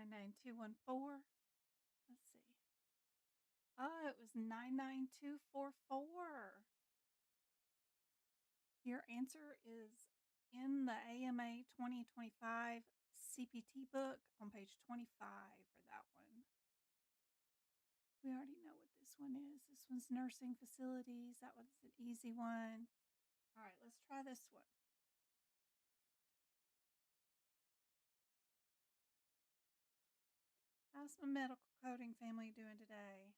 99214. Let's see. Oh, it was 99244. Your answer is in the AMA 2025 CPT book on page 25 for that one. We already know what this one is. This one's nursing facilities. That one's an easy one. All right, let's try this one. How's my medical coding family doing today?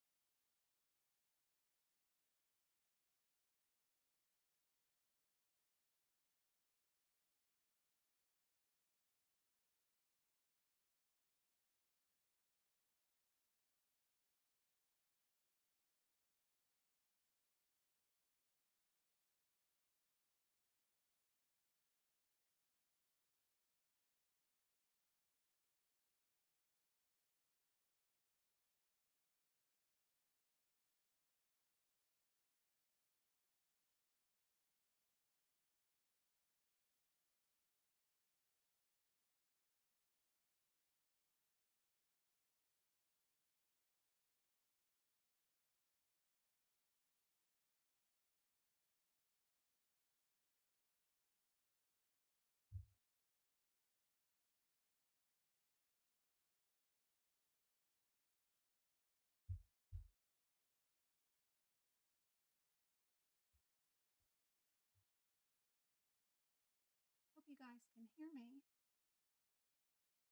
Hope you guys can hear me.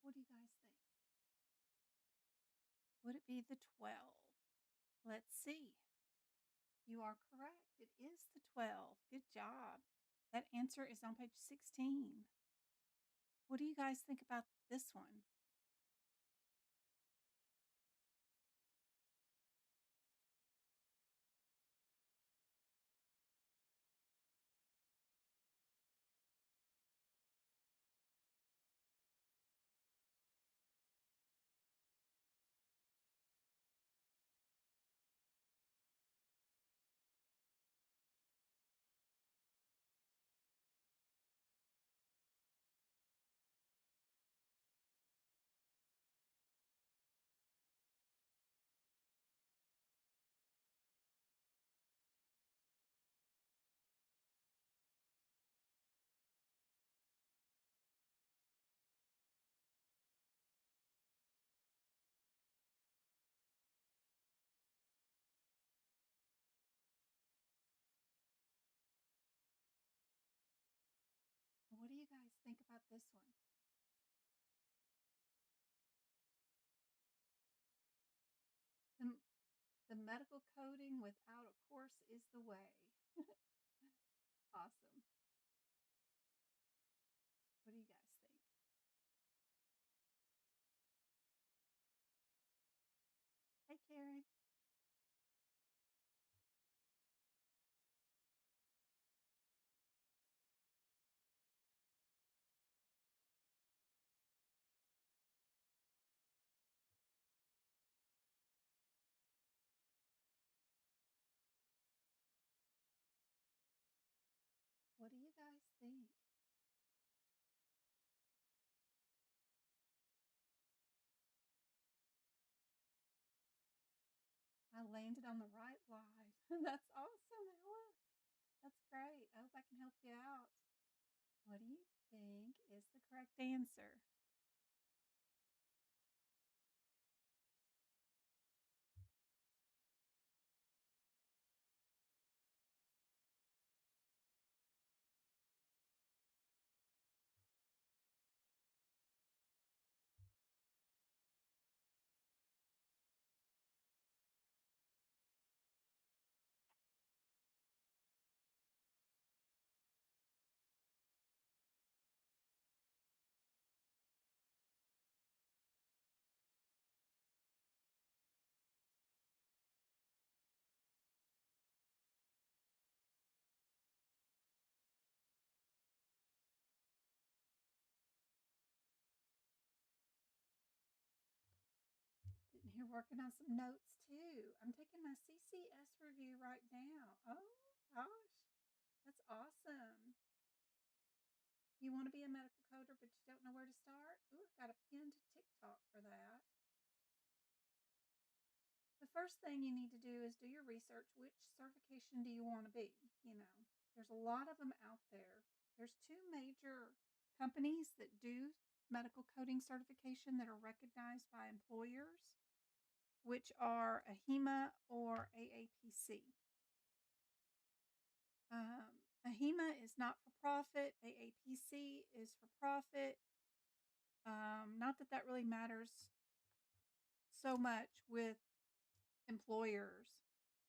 What do you guys think? Would it be the 12? Let's see. You are correct. It is the 12. Good job. That answer is on page 16. What do you guys think about this one? What do you guys think about this one? The, the medical coding without a course is the way. Awesome. What do you guys think? Hey, Karen. What do you guys think? I landed on the right live. That's awesome, Ella. That's great. I hope I can help you out. What do you think is the correct answer? Sitting here working on some notes too. I'm taking my CCS review right now. Oh gosh, that's awesome. You want to be a medical coder, but you don't know where to start? Ooh, I've got a pinned TikTok for that. The first thing you need to do is do your research. Which certification do you want to be? There's a lot of them out there. There's two major companies that do medical coding certification that are recognized by employers, which are ahima or aapc. Ahima is not for profit. AAPC is for profit. Not that that really matters so much with employers.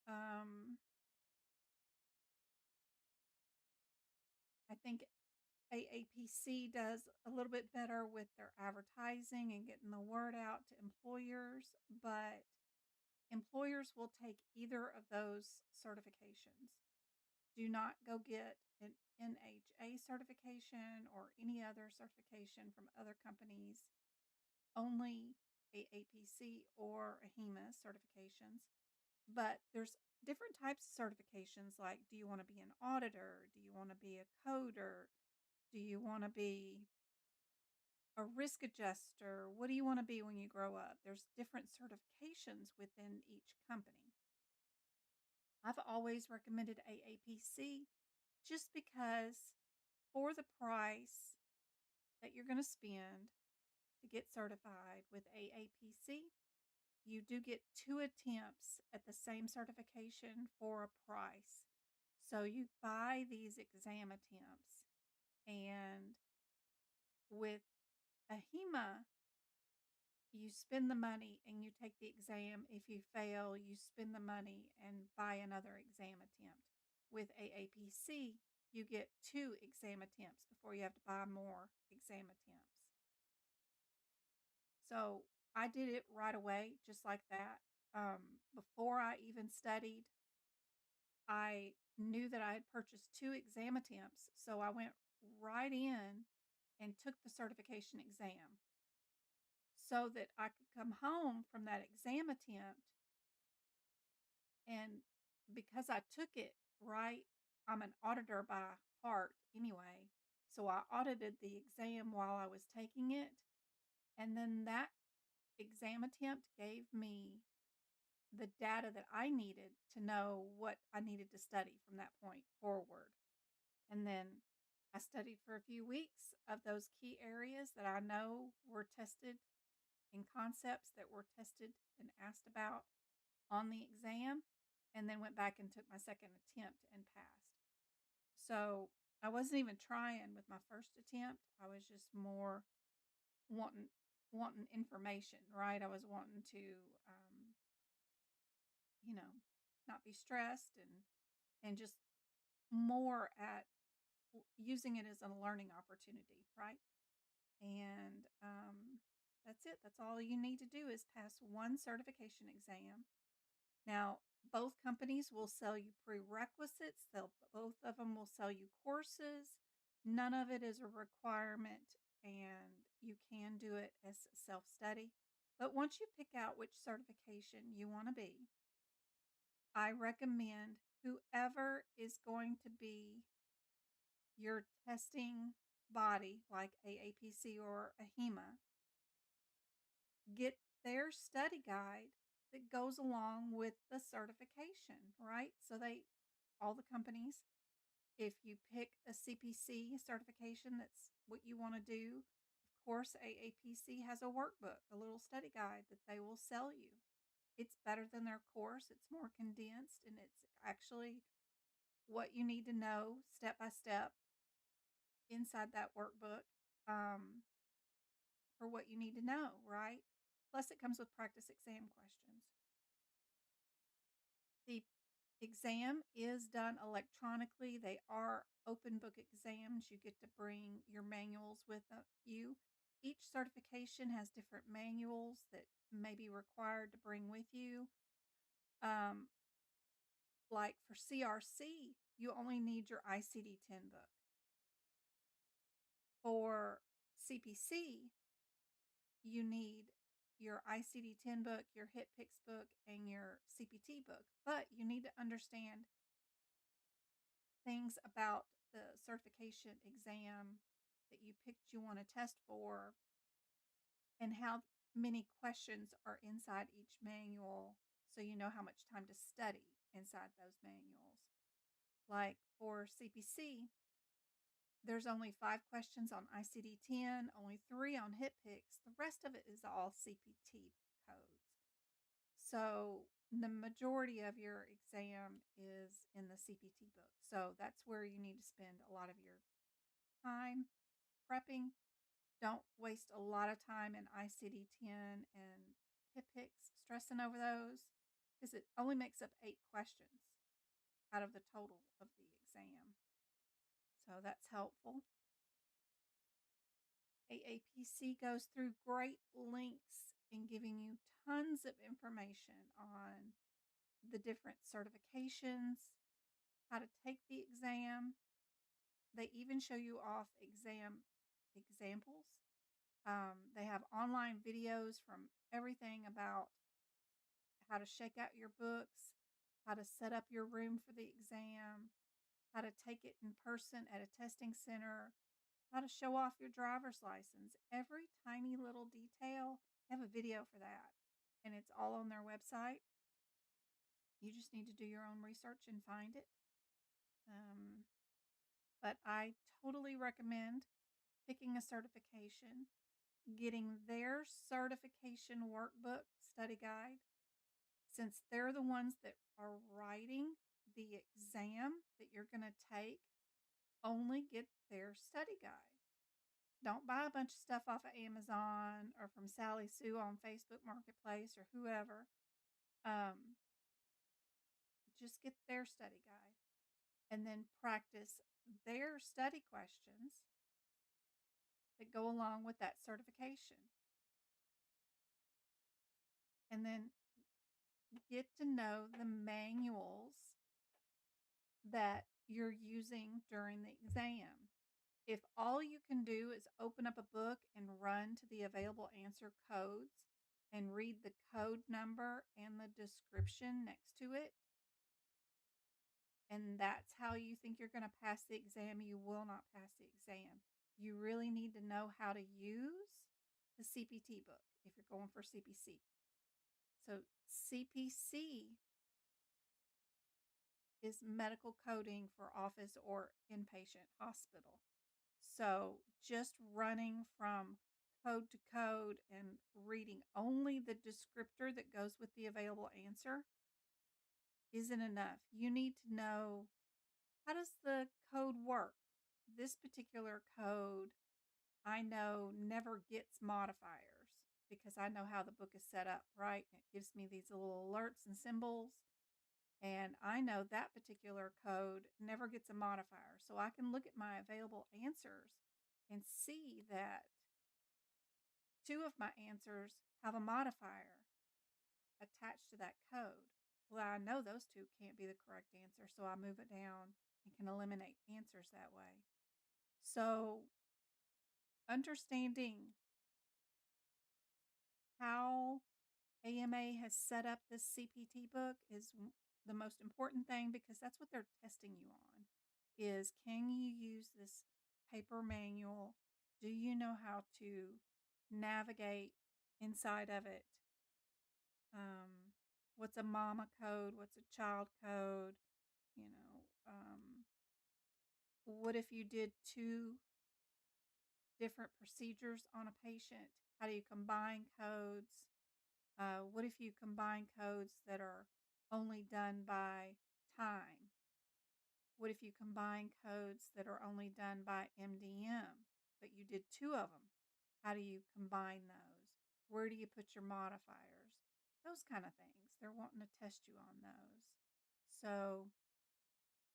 I think AAPC does a little bit better with their advertising and getting the word out to employers, but employers will take either of those certifications. Do not go get an NHA certification or any other certification from other companies. Only AAPC or AHIMA certifications. But there's different types of certifications, like, do you want to be an auditor? Do you want to be a coder? Do you want to be a risk adjuster? What do you want to be when you grow up? There's different certifications within each company. I've always recommended AAPC just because for the price that you're going to spend to get certified with AAPC, you do get 2 attempts at the same certification for a price. So you buy these exam attempts, and with AHIMA, you spend the money and you take the exam. If you fail, you spend the money and buy another exam attempt. With AAPC, you get 2 exam attempts before you have to buy more exam attempts. So I did it right away, just like that. Before I even studied, I knew that I had purchased 2 exam attempts, so I went right in and took the certification exam so that I could come home from that exam attempt. And because I took it right, I'm an auditor by heart anyway, so I audited the exam while I was taking it, and then that exam attempt gave me the data that I needed to know what I needed to study from that point forward. And then I studied for a few weeks of those key areas that I know were tested in concepts that were tested and asked about on the exam, and then went back and took my second attempt and passed. So I wasn't even trying with my first attempt. I was just more wanting information, right? I was wanting to you know, not be stressed and just more at using it as a learning opportunity, right? And that's it. That's all you need to do is pass one certification exam. Now, both companies will sell you prerequisites. Both of them will sell you courses. None of it is a requirement, and you can do it as self-study. But once you pick out which certification you want to be, I recommend whoever is going to be your testing body, like AAPC or AHIMA, get their study guide that goes along with the certification, right? So all the companies, if you pick a CPC certification, that's what you want to do. Of course, AAPC has a workbook, a little study guide that they will sell you. It's better than their course. It's more condensed, and it's actually what you need to know step by step inside that workbook, um, for what you need to know, right? Plus, it comes with practice exam questions. The exam is done electronically. They are open book exams. You get to bring your manuals with you. Each certification has different manuals that may be required to bring with you. Um, like for CRC, you only need your ICD-10 book. For CPC, you need your ICD-10 book, your HitPix book, and your CPT book. But you need to understand things about the certification exam that you picked you want to test for and how many questions are inside each manual so you know how much time to study inside those manuals. Like for CPC, there's only 5 questions on ICD-10, only 3 on HitPix. The rest of it is all CPT codes. So the majority of your exam is in the CPT book. So that's where you need to spend a lot of your time prepping. Don't waste a lot of time in ICD-10 and HitPix stressing over those because it only makes up 8 questions out of the total of the exam. So that's helpful. AAPC goes through great lengths in giving you tons of information on the different certifications, how to take the exam. They even show you off exam examples. They have online videos from everything about how to shake out your books, how to set up your room for the exam, how to take it in person at a testing center, how to show off your driver's license. Every tiny little detail, they have a video for that. And it's all on their website. You just need to do your own research and find it. But I totally recommend picking a certification, getting their certification workbook study guide, since they're the ones that are writing the exam that you're going to take. Only get their study guide. Don't buy a bunch of stuff off of Amazon or from Sally Sue on Facebook Marketplace or whoever. Just get their study guide and then practice their study questions that go along with that certification. And then get to know the manuals that you're using during the exam. If all you can do is open up a book and run to the available answer codes and read the code number and the description next to it, and that's how you think you're going to pass the exam, you will not pass the exam. You really need to know how to use the CPT book if you're going for CPC. So CPC is medical coding for office or inpatient hospital. So just running from code to code and reading only the descriptor that goes with the available answer isn't enough. You need to know, how does the code work? This particular code, I know, never gets modifiers because I know how the book is set up, right? It gives me these little alerts and symbols. And I know that particular code never gets a modifier. So I can look at my available answers and see that 2 of my answers have a modifier attached to that code. Well, I know those 2 can't be the correct answer, so I move it down and can eliminate answers that way. So understanding how AMA has set up this CPT book is the most important thing, because that's what they're testing you on, is can you use this paper manual? Do you know how to navigate inside of it? What's a mama code? What's a child code? You know, what if you did 2 different procedures on a patient? How do you combine codes? What if you combine codes that are only done by time? What if you combine codes that are only done by MDM, but you did 2 of them? How do you combine those? Where do you put your modifiers? Those kind of things. They're wanting to test you on those. So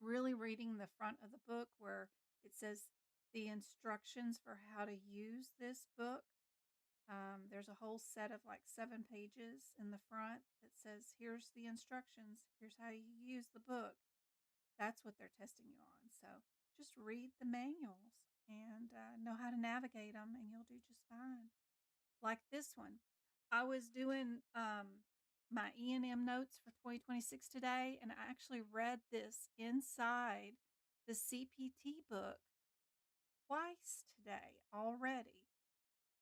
really reading the front of the book where it says the instructions for how to use this book. There's a whole set of like 7 pages in the front that says, here's the instructions. Here's how you use the book. That's what they're testing you on. So just read the manuals and know how to navigate them, and you'll do just fine. Like this one, I was doing my E&M notes for 2026 today, and I actually read this inside the CPT book twice today already.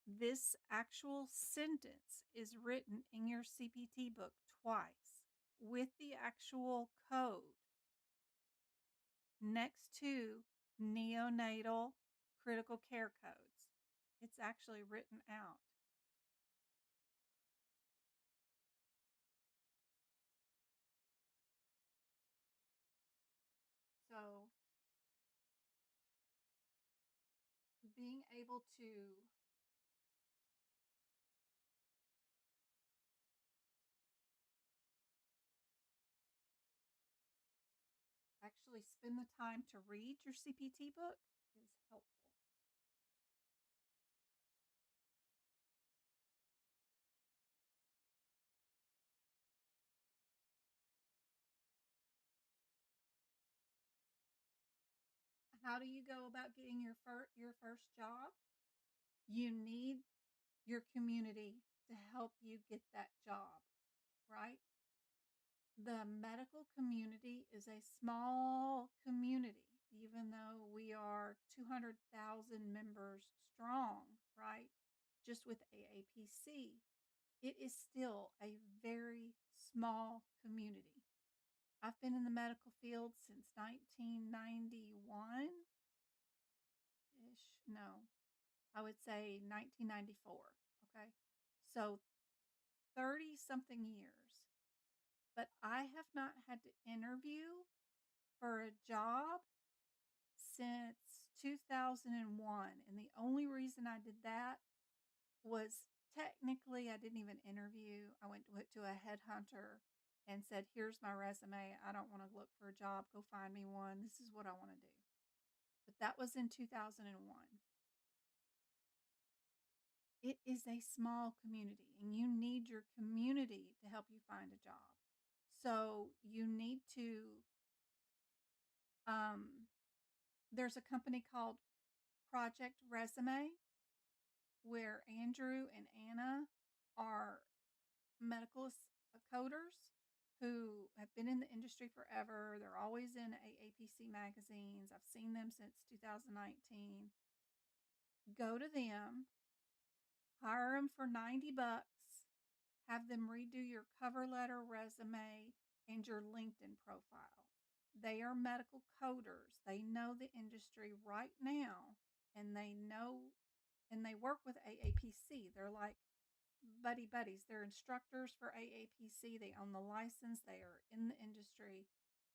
This actual sentence is written in your CPT book twice with the actual code next to neonatal critical care codes. It's actually written out. So being able to actually spend the time to read your CPT book is helpful. How do you go about getting your first job? You need your community to help you get that job, right? The medical community is a small community, even though we are 200,000 members strong, right? Just with AAPC, it is still a very small community. I've been in the medical field since 1991 ish. No, I would say 1994. Okay. So 30 something years. But I have not had to interview for a job since 2001. And the only reason I did that was technically I didn't even interview. I went to a headhunter and said, "Here's my resume. I don't want to look for a job. Go find me one. This is what I want to do." But that was in 2001. It is a small community, and you need your community to help you find a job. So you need to, um, there's a company called Project Resume where Andrew and Anna are medical coders who have been in the industry forever. They're always in AAPC magazines. I've seen them since 2019. Go to them, hire them for $90, have them redo your cover letter, resume, and your LinkedIn profile. They are medical coders. They know the industry right now, and they know, and they work with AAPC. They're like buddies. They're instructors for AAPC. They own the license. They are in the industry,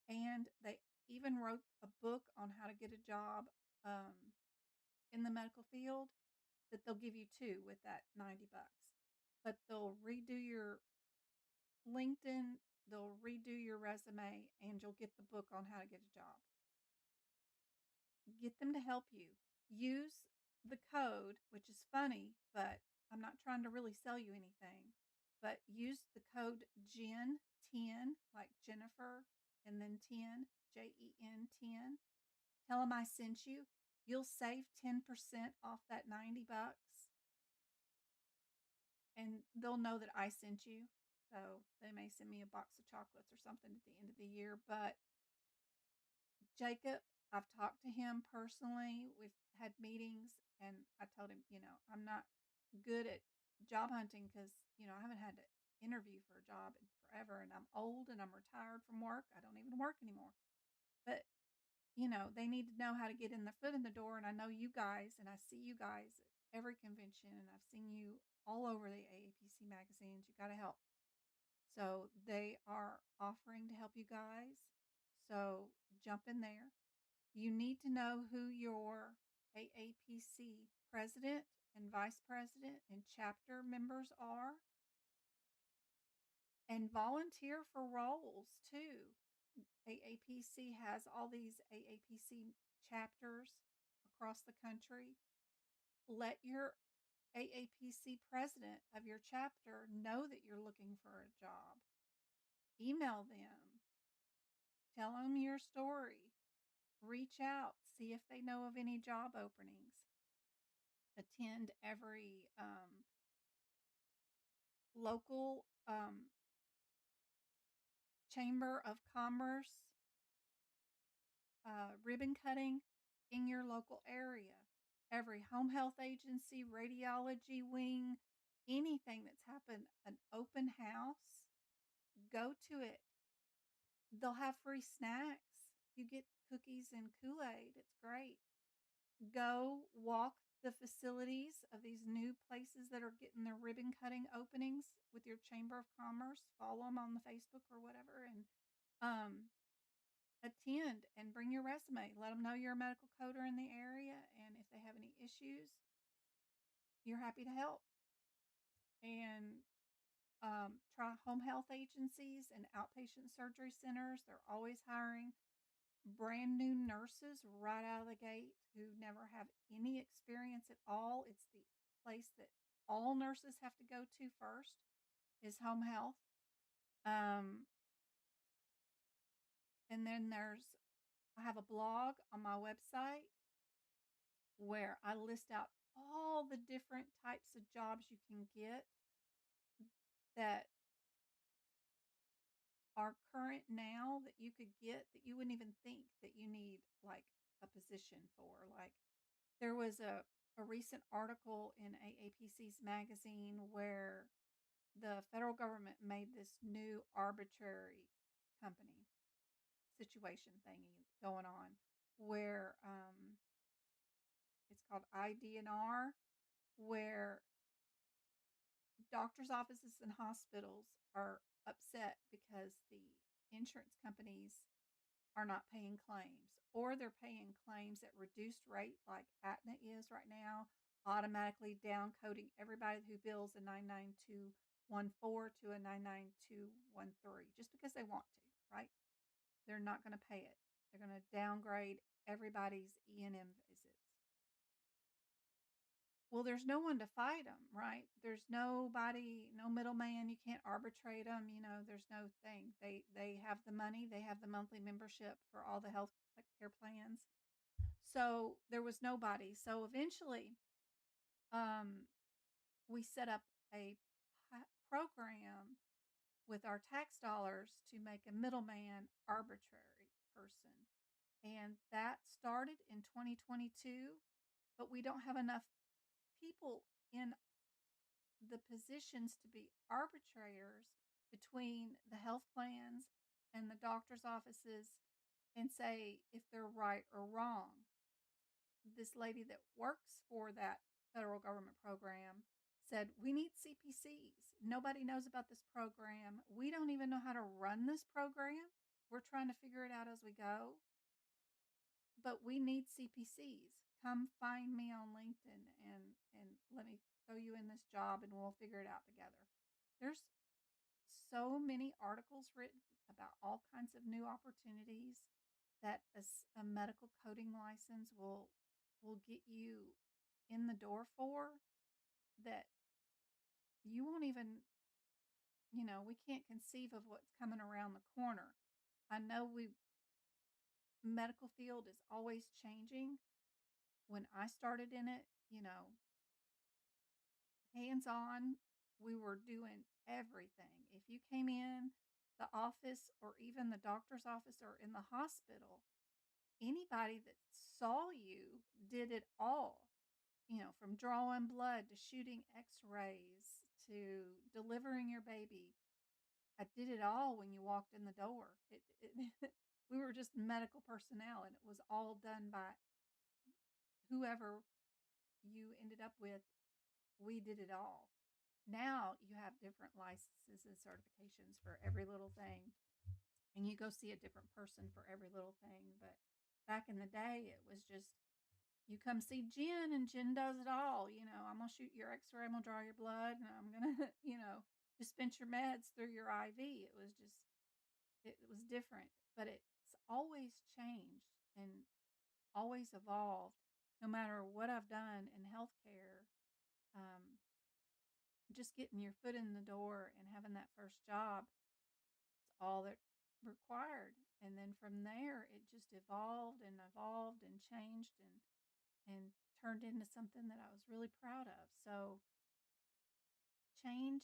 and they even wrote a book on how to get a job in the medical field that they'll give you too with that $90. But they'll redo your LinkedIn, they'll redo your resume, and you'll get the book on how to get a job. Get them to help you. Use the code, which is funny, but I'm not trying to really sell you anything. But use the code GEN10, like Jennifer, and then 10, JEN 10. Tell them I sent you. You'll save 10% off that $90, and they'll know that I sent you. So they may send me a box of chocolates or something at the end of the year. But Jacob, I've talked to him personally. We've had meetings, and I told him, I'm not good at job hunting because, I haven't had to interview for a job in forever, and I'm old and I'm retired from work. I don't even work anymore. But, they need to know how to get in their foot in the door. And I know you guys, and I see you guys at every convention, and I've seen you all over the AAPC magazines. You got to help. So they are offering to help you guys. So jump in there. You need to know who your AAPC president and vice president and chapter members are, and volunteer for roles too. AAPC has all these AAPC chapters across the country. Let your AAPC president of your chapter know that you're looking for a job. Email them. Tell them your story. Reach out. See if they know of any job openings. Attend every local chamber of commerce ribbon cutting in your local area. every home health agency, radiology wing, anything that's happened, an open house, go to it. They'll have free snacks. You get cookies and Kool-Aid. It's great. Go walk the facilities of these new places that are getting their ribbon cutting openings with your Chamber of Commerce. Follow them on the Facebook or whatever, and attend and bring your resume. Let them know you're a medical coder in the area, and if they have any issues, you're happy to help. And try home health agencies and outpatient surgery centers. They're always hiring brand new nurses right out of the gate who never have any experience at all. It's the place that all nurses have to go to first is home health. And then I have a blog on my website where I list out all the different types of jobs you can get that are current now that you could get that you wouldn't even think that you need like a position for. Like there was a recent article in AAPC's magazine where the federal government made this new arbitrary company situation thingy going on where it's called IDNR, where doctors' offices and hospitals are upset because the insurance companies are not paying claims, or they're paying claims at reduced rate like Aetna is right now, automatically down coding everybody who bills a 99214 to a 99213 just because they want to, right? They're not going to pay it. They're going to downgrade everybody's E&M visits. Well, there's no one to fight them, right? There's nobody, no middleman. You can't arbitrate them. There's no thing. They have the money. They have the monthly membership for all the health care plans. So there was nobody. So eventually, we set up a program with our tax dollars to make a middleman arbitrary person. And that started in 2022, but we don't have enough people in the positions to be arbitrators between the health plans and the doctor's offices and say if they're right or wrong. This lady that works for that federal government program said, we need CPCs. Nobody knows about this program. We don't even know how to run this program. We're trying to figure it out as we go. But we need CPCs. Come find me on LinkedIn and let me throw you in this job and we'll figure it out together. There's so many articles written about all kinds of new opportunities that a medical coding license will get you in the door for, that you won't even, we can't conceive of what's coming around the corner. I know medical field is always changing. When I started in it, hands-on, we were doing everything. If you came in the office or even the doctor's office or in the hospital, anybody that saw you did it all, from drawing blood to shooting x-rays to delivering your baby. I did it all when you walked in the door. We were just medical personnel, and it was all done by whoever you ended up with. We did it all. Now you have different licenses and certifications for every little thing, and you go see a different person for every little thing. But back in the day, it was just, you come see Jen and Jen does it all. I'm going to shoot your x-ray, I'm going to draw your blood, and I'm going to, dispense your meds through your IV. It was different, but it's always changed and always evolved. No matter what I've done in healthcare, just getting your foot in the door and having that first job, it's all that required. And then from there, it just evolved and changed and turned into something that I was really proud of. So change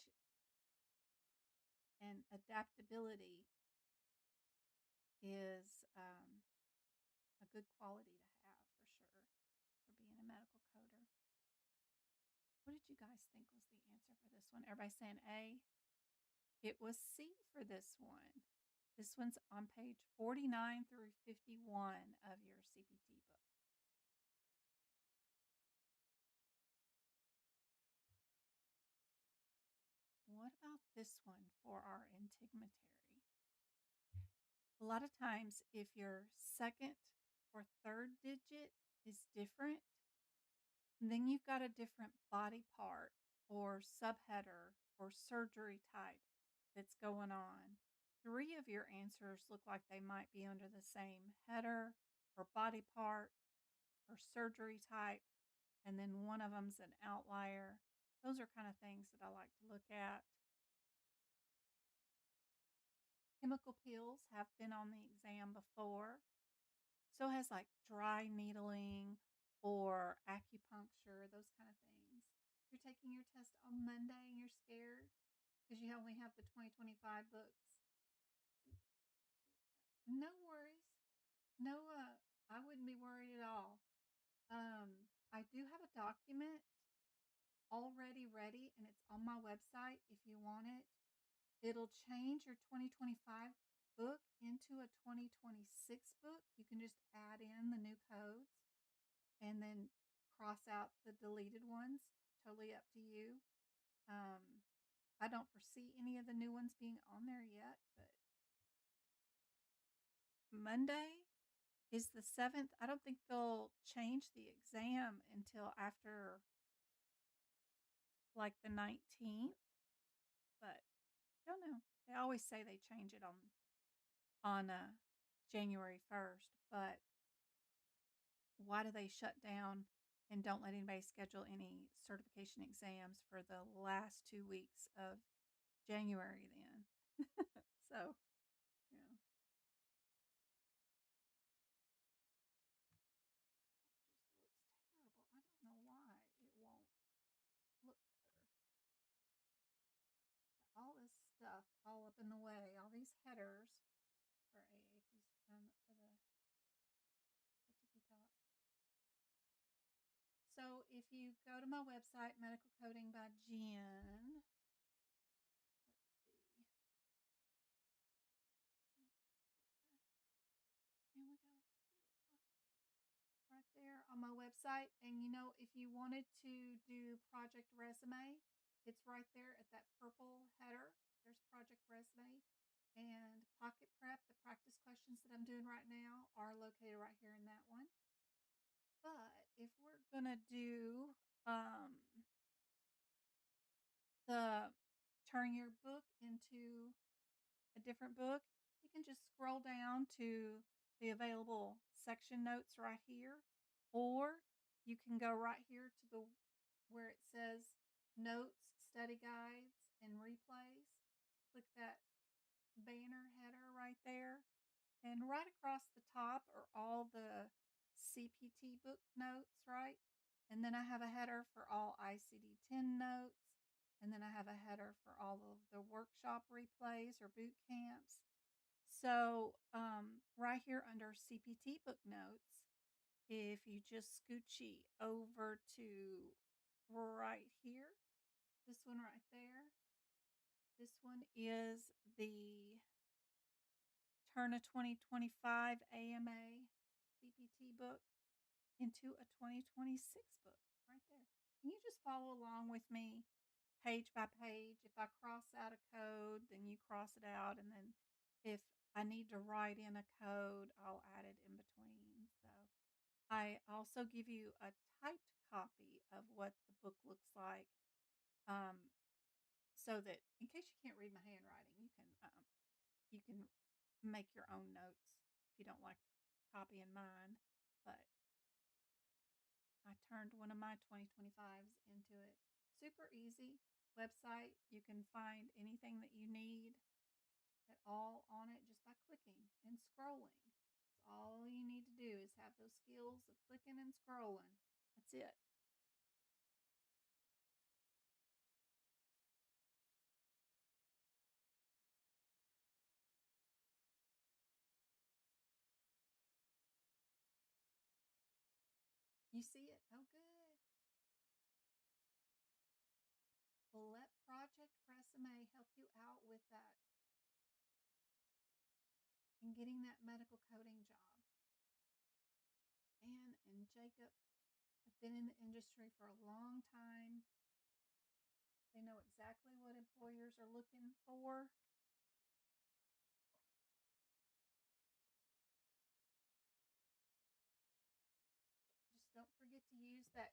and adaptability is a good quality to have, for sure, for being a medical coder. What did you guys think was the answer for this one? Everybody saying A? It was C for this one. This one's on page 49 through 51 of your CPT book. What about this one for our integumentary? A lot of times, if your second or third digit is different, then you've got a different body part or subheader or surgery type that's going on. 3 of your answers look like they might be under the same header or body part or surgery type, and then one of them's an outlier. Those are kind of things that I like to look at. Chemical peels have been on the exam before. So has like dry needling or acupuncture, those kind of things. You're taking your test on Monday and you're scared because you only have the 2025 books. No worries. No, I wouldn't be worried at all. I do have a document already ready and it's on my website if you want it. It'll change your 2025 book into a 2026 book. You can just add in the new codes and then cross out the deleted ones. Totally up to you. I don't foresee any of the new ones being on there yet, but Monday is the 7th. I don't think they'll change the exam until after like the 19th, but don't know. They always say they change it on January 1st, but why do they shut down and don't let anybody schedule any certification exams for the last 2 weeks of January then? So, yeah. It just looks terrible. I don't know why it won't look better. Got all this stuff all up in the way, all these headers for AAPs for the Tiki Talk. So if you go to my website, Medical Coding by Jen, let's see. And we go right there on my website. And you know, if you wanted to do project resume, it's right there at that purple header. There's project resume and pocket prep. The practice questions that I'm doing right now are located right here in that one. But if we're gonna do the turn your book into a different book, you can just scroll down to the available section notes right here, or you can go right here to the where it says notes, study guides, and replays. Click that banner header right there, and right across the top are all the CPT book notes, right? And then I have a header for all ICD-10 notes. And then I have a header for all of the workshop replays or boot camps. So right here under CPT book notes, if you just scoochie over to right here, this one right there, this one is the Turn a 2025 AMA CPT book into a 2026 book right there. And you just follow along with me page by page. If I cross out a code, then you cross it out. And then if I need to write in a code, I'll add it in between. So I also give you a typed copy of what the book looks like, so that in case you can't read my handwriting, you can make your own notes if you don't like copying mine. But I turned one of my 2025s into it. Super easy website. You can find anything that you need at all on it just by clicking and scrolling. That's all you need to do is have those skills of clicking and scrolling. That's it. You see it? Oh, good. resume help you out with that and getting that medical coding job. Anne and Jacob have been in the industry for a long time. They know exactly what employers are looking for. Just don't forget to use that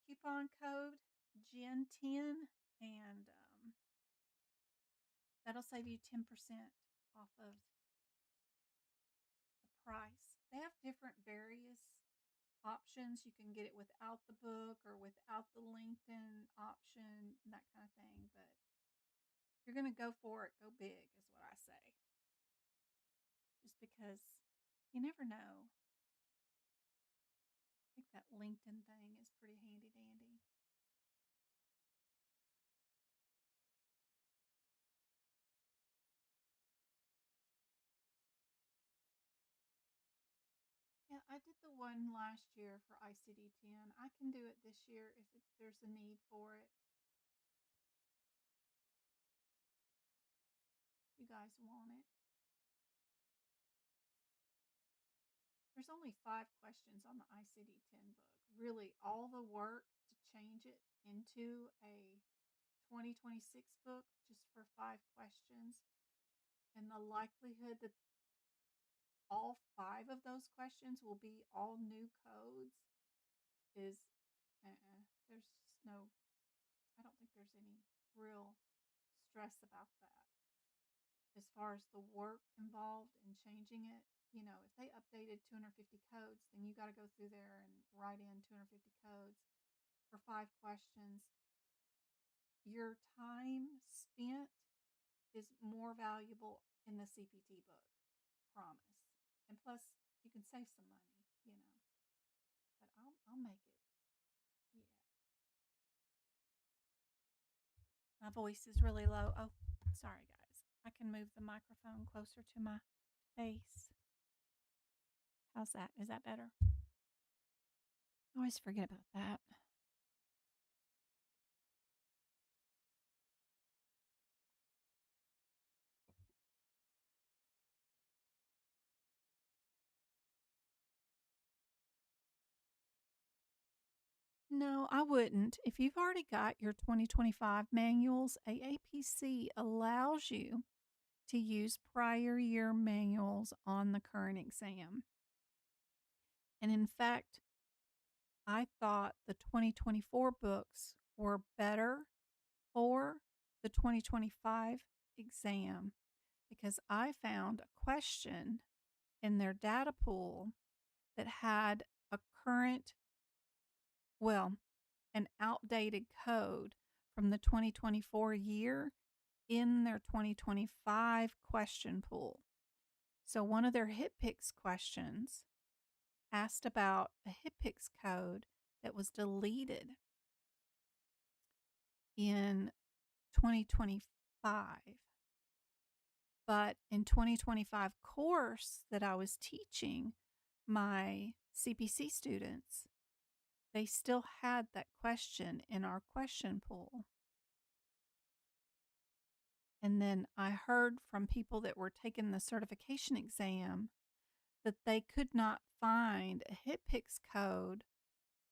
coupon code GEN10, and that'll save you 10% off of the price. They have different various options. You can get it without the book or without the LinkedIn option, that kind of thing. But if you're going to go for it, go big, is what I say. Just because you never know. I think that LinkedIn thing is pretty handy dandy. Yeah, I did the one last year for ICD-10. I can do it this year if there's a need for it. You guys want it? There's only 5 questions on the ICD-10 book. Really, all the work to change it into a 2026 book just for 5 questions. And the likelihood that all 5 of those questions will be all new codes is there's just no, I don't think there's any real stress about that. As far as the work involved in changing it, if they updated 250 codes, then you got to go through there and write in 250 codes for 5 questions. Your time spent is more valuable in the CPT book, promise. And plus, you can save some money. But I'll make it. Yeah. My voice is really low. Oh, sorry, guys. I can move the microphone closer to my face. How's that? Is that better? I always forget about that. No, I wouldn't. If you've already got your 2025 manuals, AAPC allows you to use prior year manuals on the current exam. And in fact, I thought the 2024 books were better for the 2025 exam because I found a question in their data pool that had a current, well, an outdated code from the 2024 year in their 2025 question pool. So one of their HitPix questions asked about a HitPix code that was deleted in 2025. But in 2025 course that I was teaching my CPC students, they still had that question in our question pool. And then I heard from people that were taking the certification exam that they could not find a HitPix code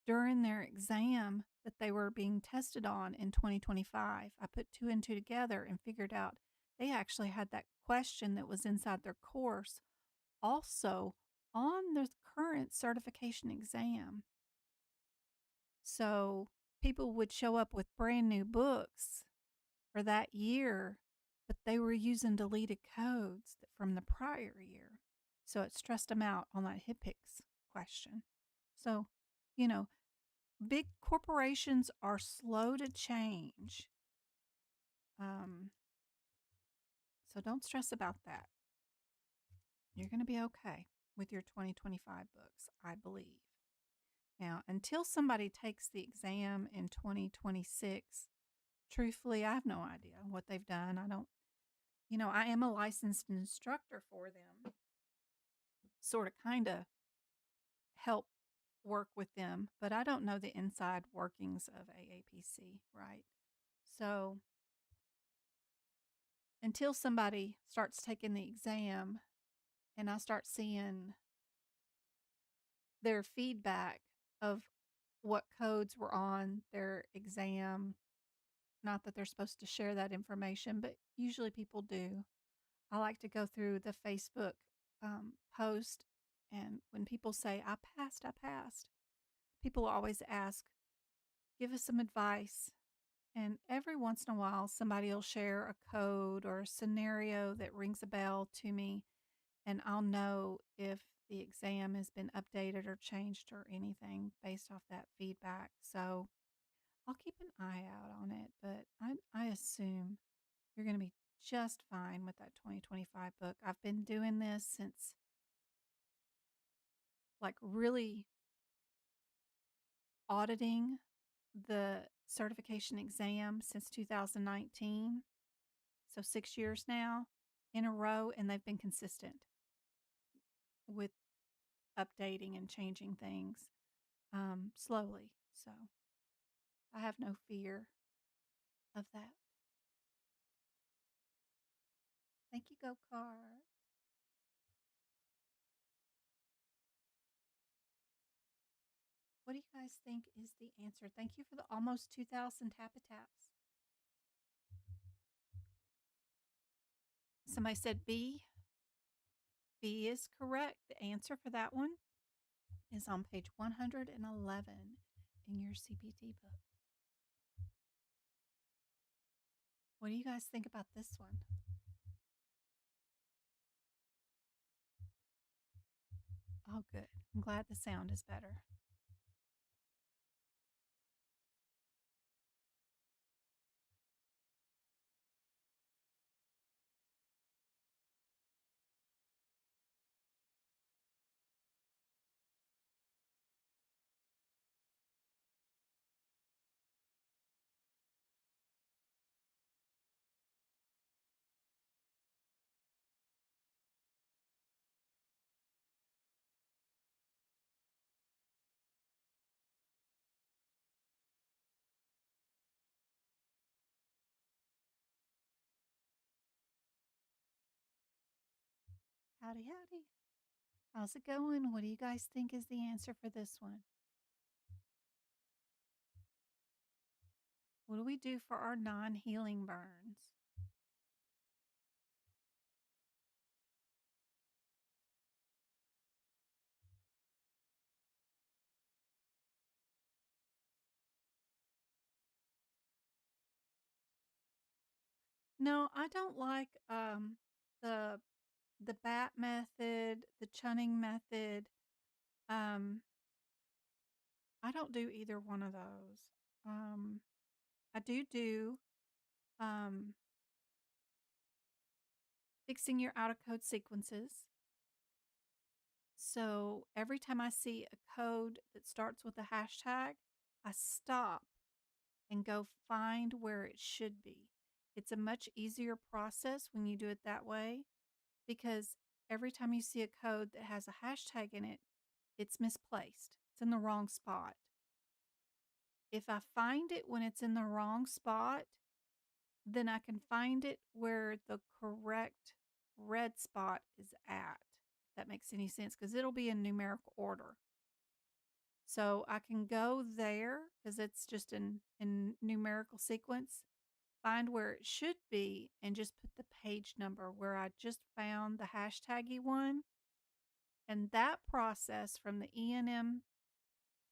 during their exam that they were being tested on in 2025. I put 2 and 2 together and figured out they actually had that question that was inside their course also on the current certification exam. So people would show up with brand new books for that year, but they were using deleted codes from the prior year. So it stressed them out on that HitPix question. So, big corporations are slow to change. So don't stress about that. You're going to be okay with your 2025 books, I believe. Now, until somebody takes the exam in 2026, truthfully, I have no idea what they've done. I am a licensed instructor for them, sort of kind of help work with them, but I don't know the inside workings of AAPC, right? So until somebody starts taking the exam and I start seeing their feedback of what codes were on their exam. Not that they're supposed to share that information, but usually people do. I like to go through the Facebook post, and when people say, I passed, people always ask, give us some advice. And every once in a while, somebody will share a code or a scenario that rings a bell to me, and I'll know if the exam has been updated or changed or anything based off that feedback. So I'll keep an eye out on it, but I assume you're going to be just fine with that 2025 book. I've been doing this since, like, really auditing the certification exam since 2019. So 6 years now in a row, and they've been consistent with updating and changing things slowly. So I have no fear of that. Thank you, Go Card. What do you guys think is the answer? Thank you for the almost 2,000 taps. Somebody said B. B is correct. The answer for that one is on page 111 in your CPT book. What do you guys think about this one? Oh, good. I'm glad the sound is better. Howdy, howdy. How's it going? What do you guys think is the answer for this one? What do we do for our non-healing burns? No, I don't like the the bat method, the chunning method. Um, I don't do either one of those. Um, I do um, fixing your out of code sequences. So every time I see a code that starts with a hashtag, I stop and go find where it should be. It's a much easier process when you do it that way because every time you see a code that has a hashtag in it, it's misplaced. It's in the wrong spot. If I find it when it's in the wrong spot, then I can find it where the correct red spot is at, if that makes any sense, because it'll be in numerical order. So I can go there because it's just in numerical sequence, find where it should be, and just put the page number where I just found the hashtaggy one. And that process from the E&M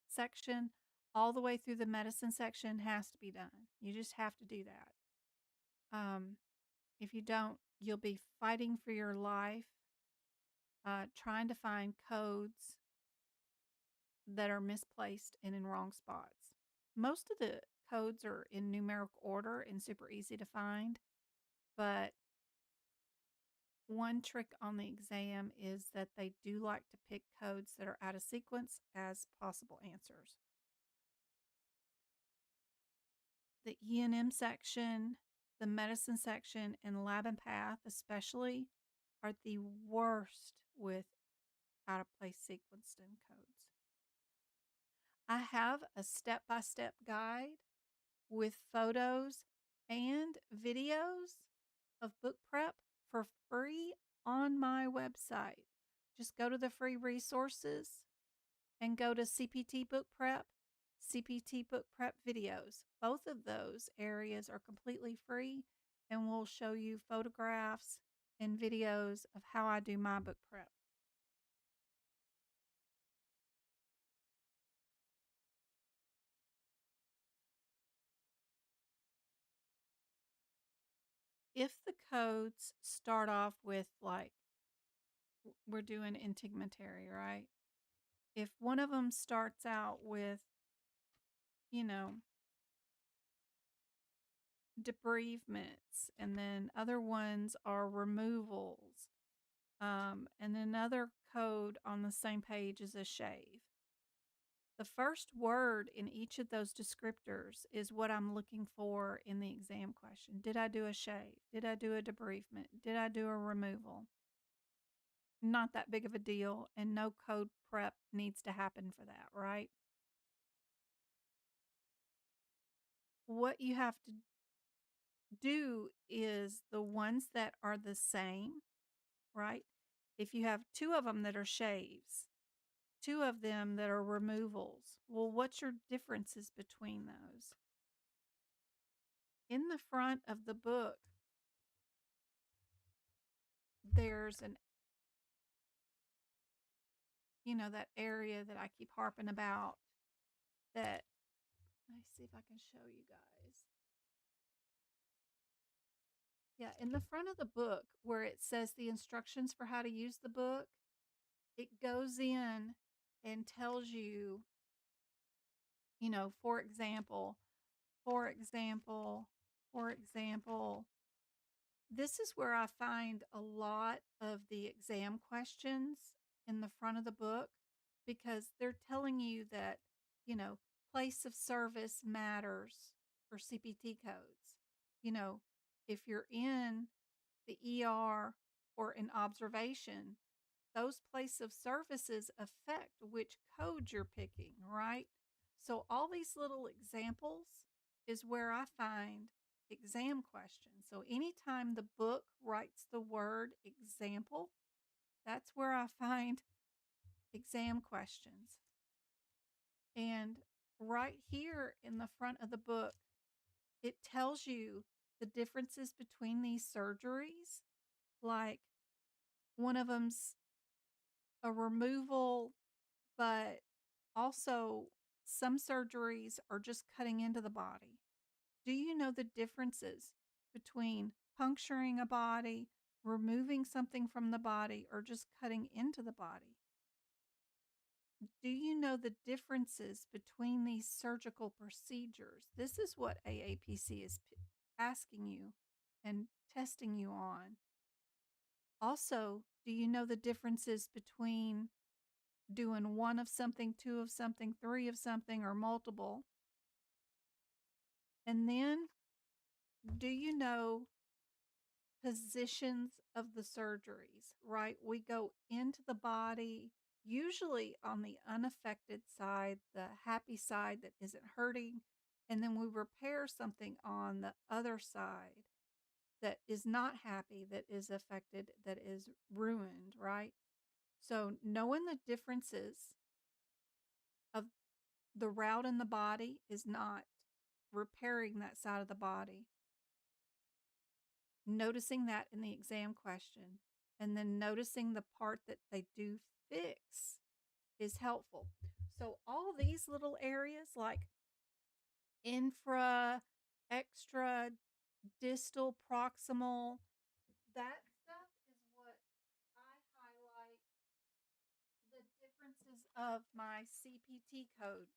section all the way through the medicine section has to be done. You just have to do that. If you don't, you'll be fighting for your life, trying to find codes that are misplaced and in wrong spots. Most of the codes are in numerical order and super easy to find, but one trick on the exam is that they do like to pick codes that are out of sequence as possible answers. The E&M section, the medicine section, and lab and path especially are the worst with out of place sequenced in codes. I have a step-by-step guide with photos and videos of book prep for free on my website. Just go to the free resources and go to CPT Book Prep, CPT Book Prep videos. Both of those areas are completely free and will show you photographs and videos of how I do my book prep. If the codes start off with, like, we're doing integumentary, right? If one of them starts out with, you know, debridements, and then other ones are removals, and another code on the same page is a shave. The first word in each of those descriptors is what I'm looking for in the exam question. Did I do a shave? Did I do a debridement? Did I do a removal? Not that big of a deal, and no code prep needs to happen for that, right? What you have to do is the ones that are the same, right? If you have two of them that are shaves, two of them that are removals, well, what's your differences between those? In the front of the book, there's an, that area that I keep harping about, that, let me see if I can show you guys. Yeah, in the front of the book where it says the instructions for how to use the book, it goes in and tells you, for example, for example, for example, this is where I find a lot of the exam questions in the front of the book, because they're telling you that, place of service matters for CPT codes. If you're in the ER or in observation, those place of services affect which code you're picking, right? So all these little examples is where I find exam questions. So anytime the book writes the word example, that's where I find exam questions. And right here in the front of the book, it tells you the differences between these surgeries. Like, one of them's a removal, but also some surgeries are just cutting into the body. Do you know the differences between puncturing a body, removing something from the body, or just cutting into the body? Do you know the differences between these surgical procedures? This is what AAPC is asking you and testing you on. Also, do you know the differences between doing one of something, two of something, three of something, or multiple? And then, do you know positions of the surgeries, right? We go into the body, usually on the unaffected side, the happy side that isn't hurting, and then we repair something on the other side that is not happy, that is affected, that is ruined, right? So knowing the differences of the route in the body is not repairing that side of the body. Noticing that in the exam question, and then noticing the part that they do fix, is helpful. So all these little areas like infra, extra, distal, proximal, that stuff is what I highlight the differences of my CPT codes,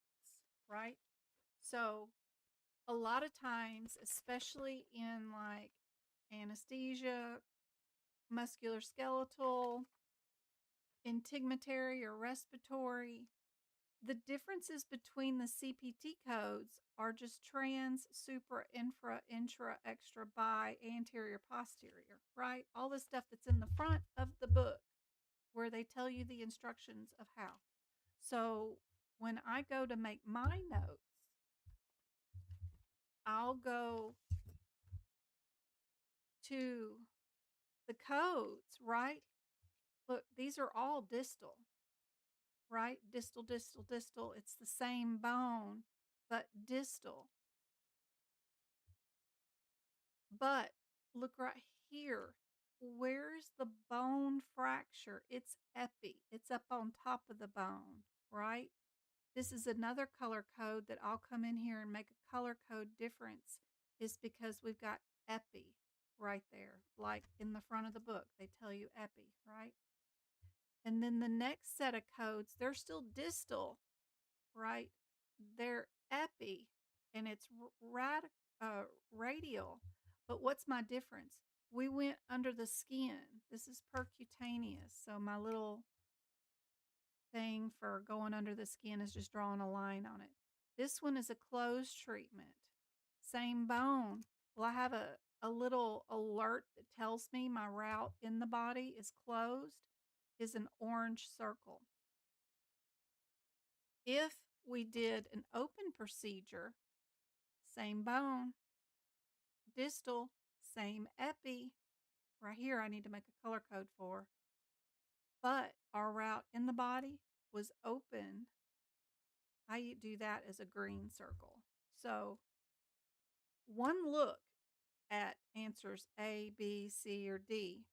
right? So a lot of times, especially in like anesthesia, musculoskeletal, integumentary or respiratory, the differences between the CPT codes are just trans, supra, infra, intra, extra, bi, anterior, posterior, right? All the stuff that's in the front of the book where they tell you the instructions of how. So when I go to make my notes, I'll go to the codes, right? Look, these are all distal, right? Distal, distal, distal. It's the same bone, but distal. But look right here. Where's the bone fracture? It's epi. It's up on top of the bone, right? This is another color code that I'll come in here and make a color code difference is because we've got epi right there. Like in the front of the book, they tell you epi, right? And then the next set of codes, they're still distal, right? They're epi and it's radial. But what's my difference? We went under the skin. This is percutaneous. So my little thing for going under the skin is just drawing a line on it. This one is a closed treatment. Same bone. Well, I have a little alert that tells me my route in the body is closed, is an orange circle. If we did an open procedure, same bone, distal, same epi. Right here, I need to make a color code for. But our route in the body was open. I do that as a green circle. So one look at answers A, B, C, or D,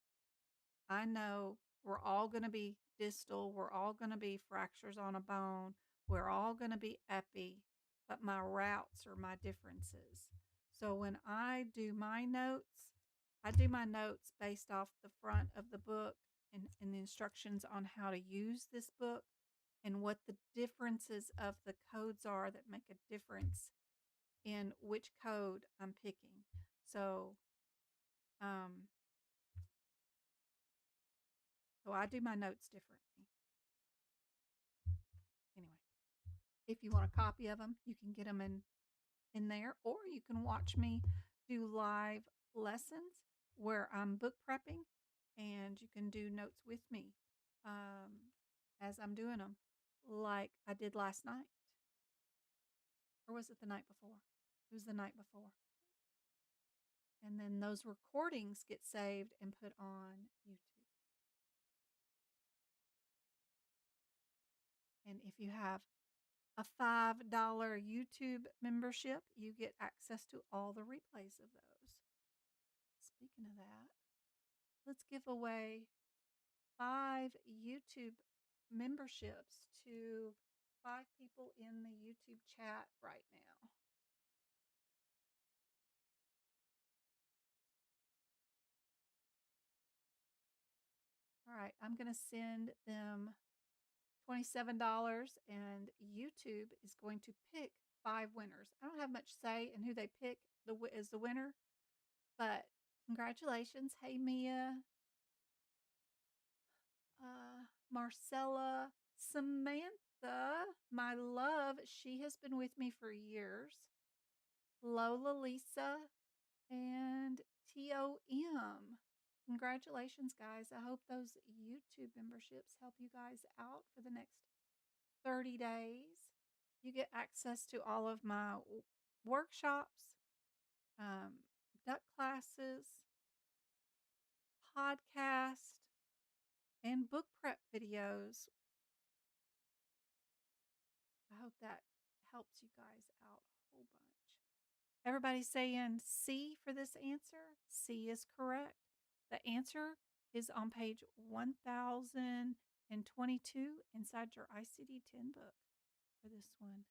I know we're all going to be distal. We're all going to be fractures on a bone. We're all going to be epi, but my routes are my differences. So when I do my notes, I do my notes based off the front of the book and the instructions on how to use this book and what the differences of the codes are that make a difference in which code I'm picking. So, so I do my notes differently. Anyway, if you want a copy of them, you can get them in there, or you can watch me do live lessons where I'm book prepping, and you can do notes with me as I'm doing them, like I did last night. Or was it the night before? It was the night before. And then those recordings get saved and put on YouTube. And if you have a $5 YouTube membership, you get access to all the replays of those. Speaking of that, let's give away 5 YouTube memberships to 5 people in the YouTube chat right now. All right, I'm going to send them $27, and YouTube is going to pick 5 winners. I don't have much say in who they pick as the winner, but congratulations. Hey, Mia, Marcella, Samantha, my love. She has been with me for years. Lola, Lisa, and TOM. Congratulations, guys. I hope those YouTube memberships help you guys out for the next 30 days. You get access to all of my workshops, duck classes, podcast, and book prep videos. I hope that helps you guys out a whole bunch. Everybody's saying C for this answer. C is correct. The answer is on page 1022 inside your ICD-10 book for this one.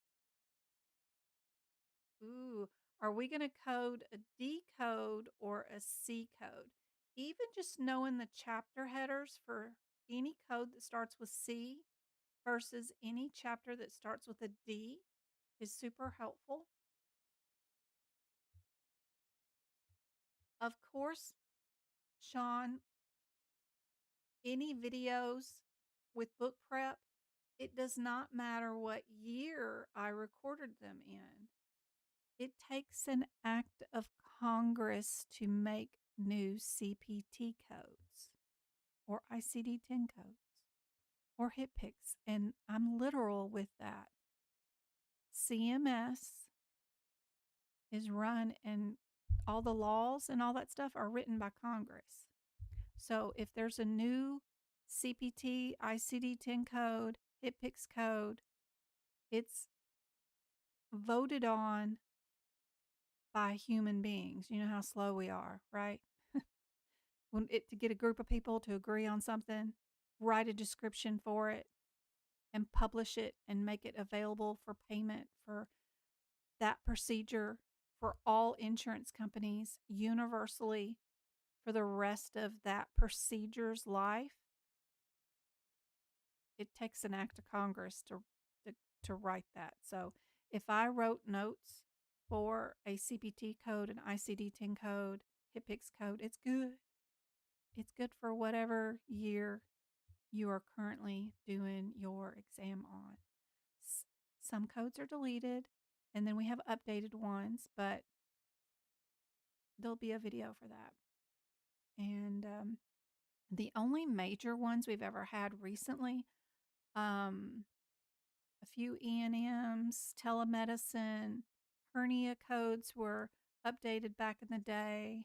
Ooh, are we going to code a D code or a C code? Even just knowing the chapter headers for any code that starts with C versus any chapter that starts with a D is super helpful. Of course, Sean, any videos with book prep, it does not matter what year I recorded them in. It takes an act of Congress to make new CPT codes or ICD-10 codes or HitPix, and I'm literal with that. CMS is run and all the laws and all that stuff are written by Congress. So if there's a new CPT, ICD-10 code, HitPix code, it's voted on by human beings. You know how slow we are, right? To get a group of people to agree on something, write a description for it, and publish it and make it available for payment for that procedure for all insurance companies universally for the rest of that procedure's life. It takes an act of Congress to write that. So if I wrote notes for a CPT code, an ICD-10 code, HitPix code, it's good. It's good for whatever year you are currently doing your exam on. Some codes are deleted, and then we have updated ones, but there'll be a video for that. And the only major ones we've ever had recently, a few E&Ms, telemedicine, hernia codes were updated back in the day,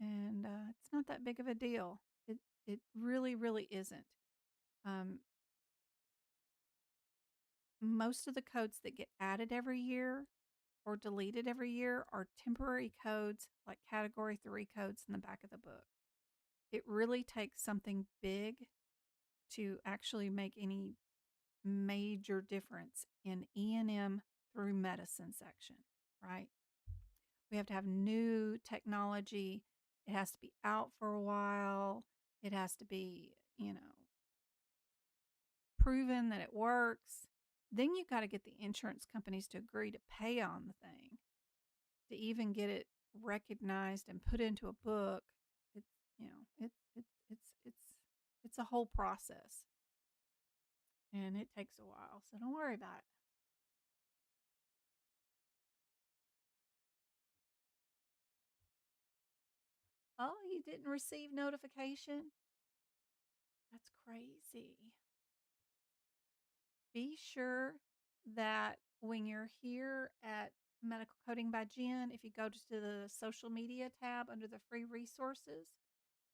and it's not that big of a deal. It really, really isn't. Most of the codes that get added every year or deleted every year are temporary codes, like Category 3 codes in the back of the book. It really takes something big to actually make any major difference in E&M through medicine section, right? We have to have new technology. It has to be out for a while. It has to be, proven that it works. Then you got to get the insurance companies to agree to pay on the thing to even get it recognized and put into a book. It's it's a whole process, and it takes a while. So don't worry about it. Oh, you didn't receive notification? That's crazy. Be sure that when you're here at Medical Coding by Jen, if you go to the social media tab under the free resources,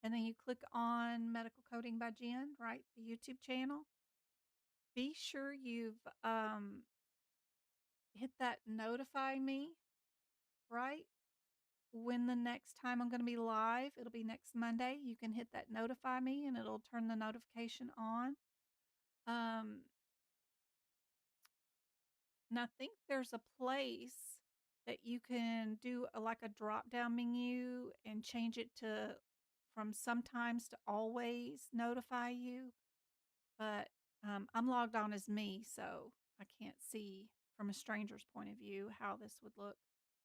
and then you click on Medical Coding by Jen, right, the YouTube channel, be sure you've hit that notify me, right? When the next time I'm going to be live, it'll be next Monday. You can hit that notify me and it'll turn the notification on. Um, and I think there's a place that you can do like a drop down menu and change it to from sometimes to always notify you. But I'm logged on as me, so I can't see from a stranger's point of view how this would look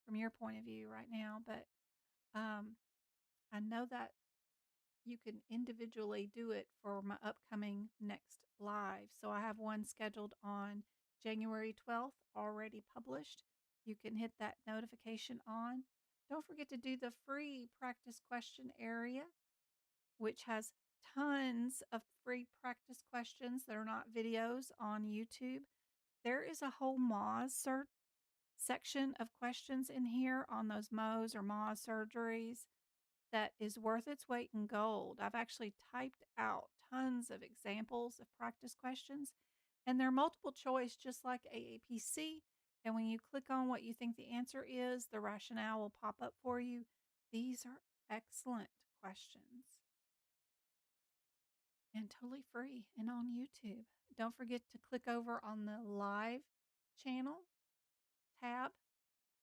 from your point of view right now. But I know that you can individually do it for my upcoming next live. So I have one scheduled on January 12th, already published. You can hit that notification on. Don't forget to do the free practice question area, which has tons of free practice questions that are not videos on YouTube. There is a whole Moz section of questions in here on those Mohs or Moz surgeries that is worth its weight in gold. I've actually typed out tons of examples of practice questions, and they're multiple choice just like AAPC. And when you click on what you think the answer is, the rationale will pop up for you. These are excellent questions and totally free and on YouTube. Don't forget to click over on the live channel tab,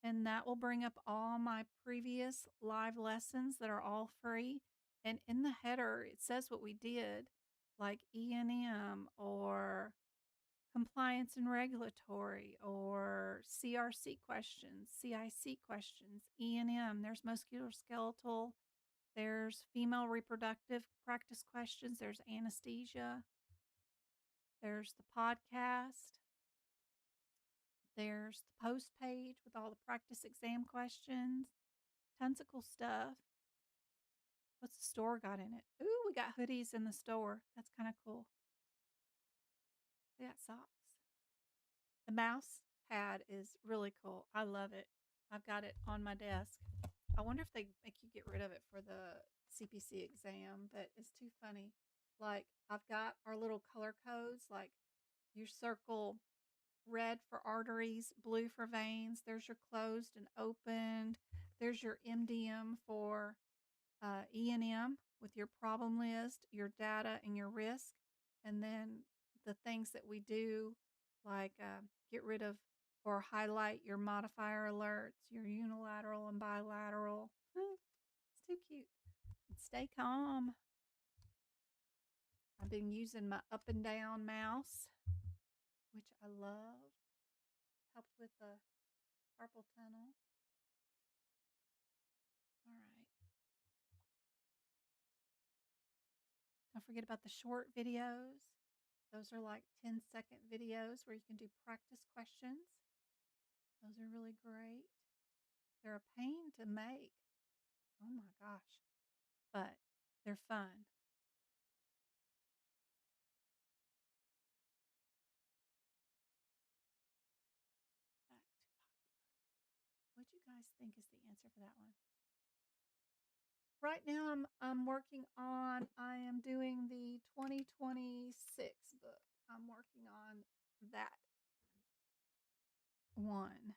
and that will bring up all my previous live lessons that are all free. And in the header, it says what we did, like E&M or compliance and regulatory or CRC questions, CIC questions, E&M. There's musculoskeletal. There's female reproductive practice questions. There's anesthesia. There's the podcast. There's the post page with all the practice exam questions. Tons of cool stuff. What's the store got in it? Ooh, we got hoodies in the store. That's kind of cool. We got socks. The mouse pad is really cool. I love it. I've got it on my desk. I wonder if they make you get rid of it for the CPC exam, but it's too funny. Like, I've got our little color codes, like you circle red for arteries, blue for veins. There's your closed and opened. There's your MDM for E&M with your problem list, your data, and your risk. And then the things that we do, like get rid of or highlight your modifier alerts, your unilateral and bilateral. It's too cute. And stay calm. I've been using my up and down mouse, which I love. Helped with the carpal tunnel. All right. Don't forget about the short videos. Those are like 10-second videos where you can do practice questions. Those are really great. They're a pain to make. Oh my gosh. But they're fun. Back to pocket. What do you guys think is the answer for that one? Right now I'm working on, I am doing the 2026 book. I'm working on that one.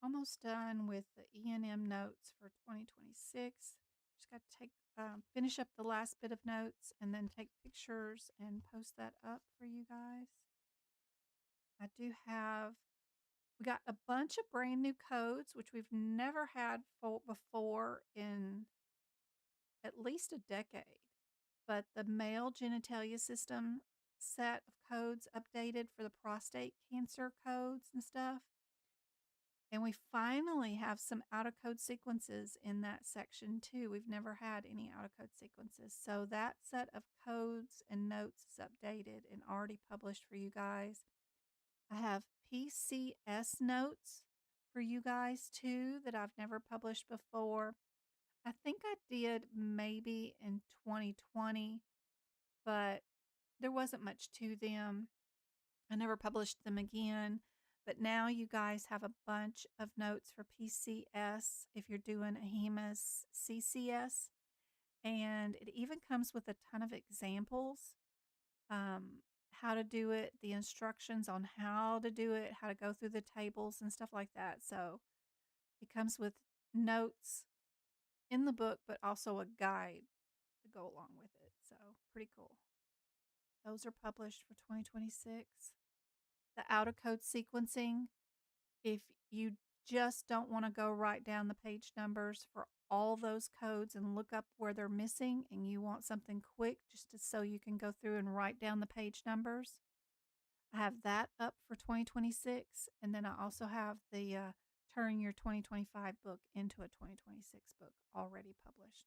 Almost done with the E&M notes for 2026. Just got to take finish up the last bit of notes and then take pictures and post that up for you guys. I do have, we got a bunch of brand new codes, which we've never had before in at least a decade. But the male genitalia system set of codes updated for the prostate cancer codes and stuff. And we finally have some out of code sequences in that section too. We've never had any out of code sequences. So that set of codes and notes is updated and already published for you guys. I have PCS notes for you guys too that I've never published before. I think I did maybe in 2020, but there wasn't much to them. I never published them again. But now you guys have a bunch of notes for PCS if you're doing ahima's CCS. And it even comes with a ton of examples, how to do it, the instructions on how to do it, how to go through the tables and stuff like that. So it comes with notes in the book, but also a guide to go along with it. So pretty cool. Those are published for 2026. The out of code sequencing, if you just don't want to go write down the page numbers for all those codes and look up where they're missing and you want something quick so you can go through and write down the page numbers, I have that up for 2026. And then I also have the Turn Your 2025 book into a 2026 book already published.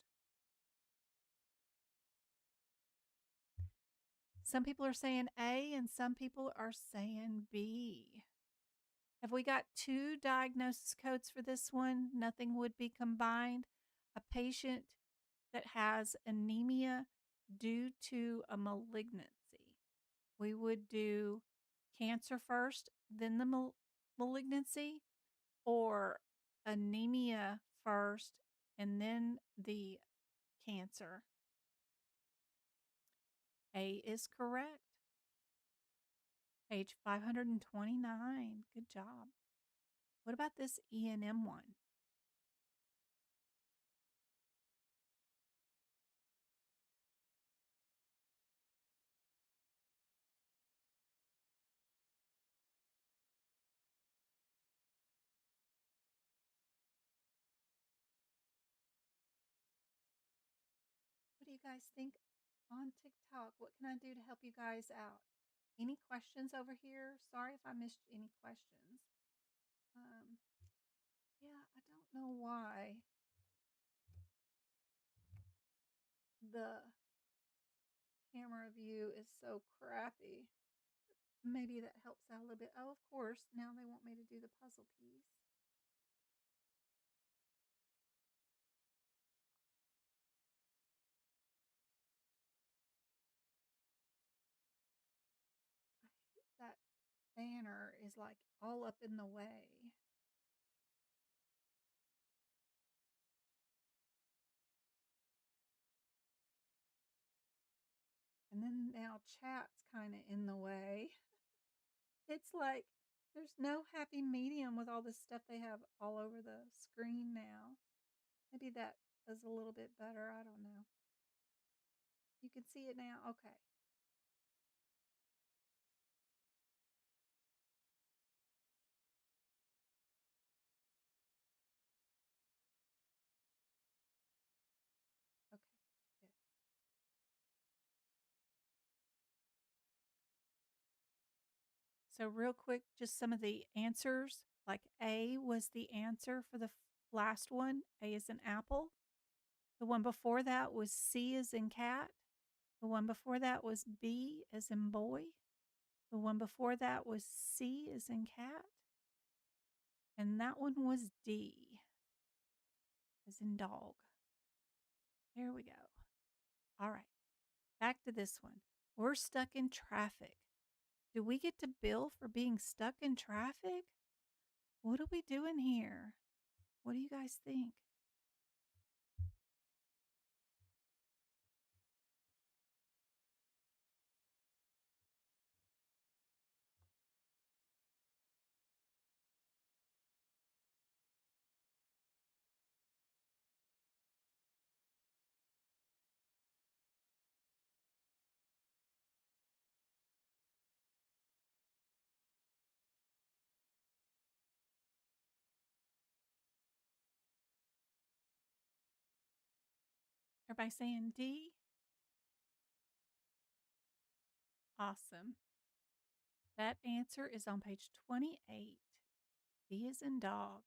Some people are saying A and some people are saying B. Have we got two diagnosis codes for this one? Nothing would be combined. A patient that has anemia due to a malignancy. We would do cancer first, then the malignancy, or anemia first and then the cancer. A is correct. Page 529. Good job. What about this E&M one? What do you guys think on TikTok? What can I do to help you guys out? Any questions over here? Sorry if I missed any questions. Yeah, I don't know why the camera view is so crappy. Maybe that helps out a little bit. Oh, of course, now they want me to do the puzzle piece. banner is like all up in the way. And then now chat's kind of in the way. It's like there's no happy medium with all this stuff they have all over the screen now. Maybe that is a little bit better. I don't know. You can see it now? Okay. Okay. Good. So real quick, just some of the answers. Like A was the answer for the last one. A is in apple. The one before that was C as in cat. The one before that was B as in boy. The one before that was C as in cat. And that one was D as in dog. There we go. All right. Back to this one. We're stuck in traffic. Do we get to bill for being stuck in traffic? What are we doing here? What do you guys think? Everybody saying D? Awesome. That answer is on page 28. D is in dog.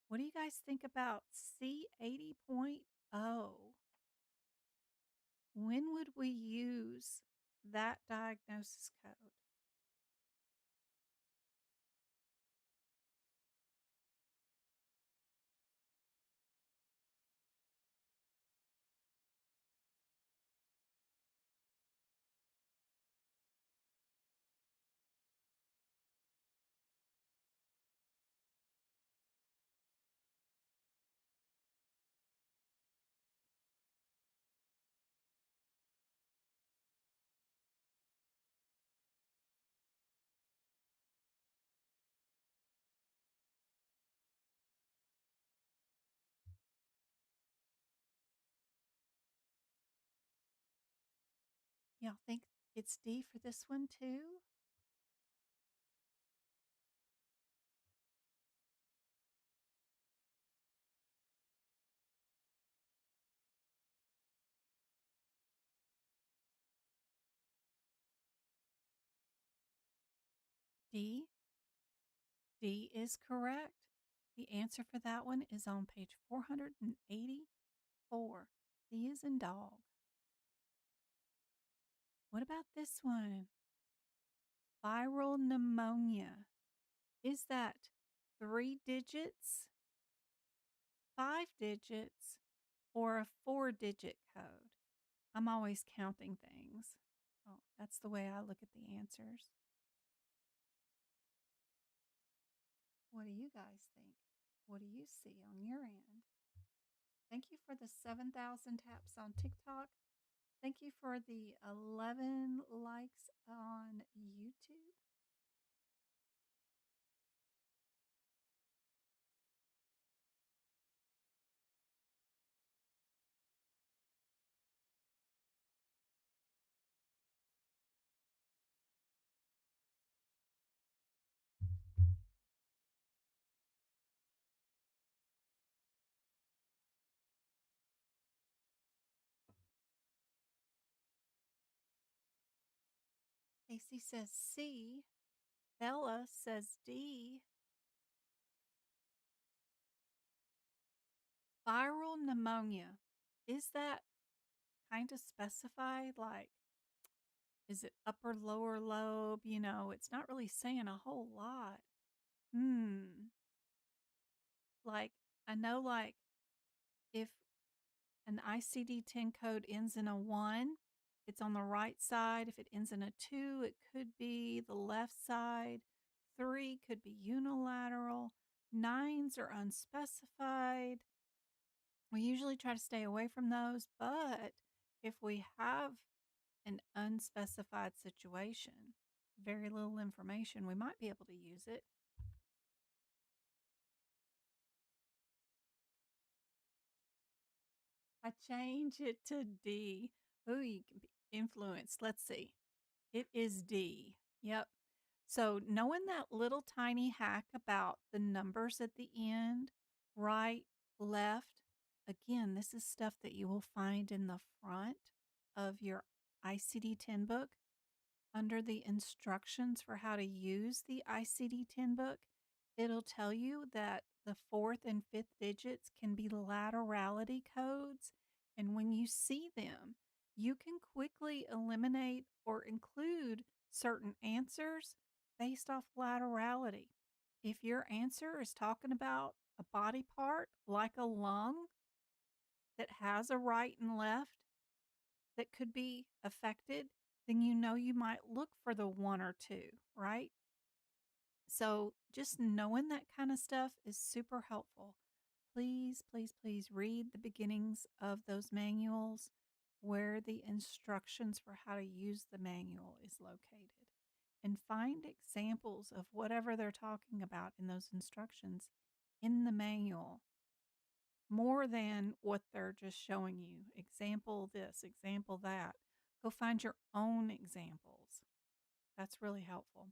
What do you guys think about C80.0? When would we use that diagnosis code? Y'all think it's D for this one too? D? D is correct. The answer for that one is on page 484. D is in dog. What about this one? Viral pneumonia. Is that 3 digits, 5 digits, or a 4-digit code? I'm always counting things. Oh, that's the way I look at the answers. What do you guys think? What do you see on your end? Thank you for the 7,000 taps on TikTok. Thank you for the 11 likes on YouTube. Casey says C. Bella says D. Viral pneumonia. Is that kind of specified? Like, is it upper, lower lobe? You know, it's not really saying a whole lot. Like, I know, like, if an ICD-10 code ends in a 1, it's on the right side. If it ends in a 2, it could be the left side. 3 could be unilateral. 9s are unspecified. We usually try to stay away from those, but if we have an unspecified situation, very little information, we might be able to use it. I change it to D. Ooh, you can be influenced. Let's see. It is D. Yep. So knowing that little tiny hack about the numbers at the end, right, left, again, this is stuff that you will find in the front of your ICD-10 book under the instructions for how to use the ICD-10 book. It'll tell you that the fourth and fifth digits can be laterality codes. And when you see them, you can quickly eliminate or include certain answers based off laterality. If your answer is talking about a body part like a lung that has a right and left that could be affected, then you know you might look for the one or two, right? So just knowing that kind of stuff is super helpful. Please, please, please read the beginnings of those manuals where the instructions for how to use the manual is located and find examples of whatever they're talking about in those instructions in the manual more than what they're just showing you. Example this, example that. Go find your own examples. That's really helpful.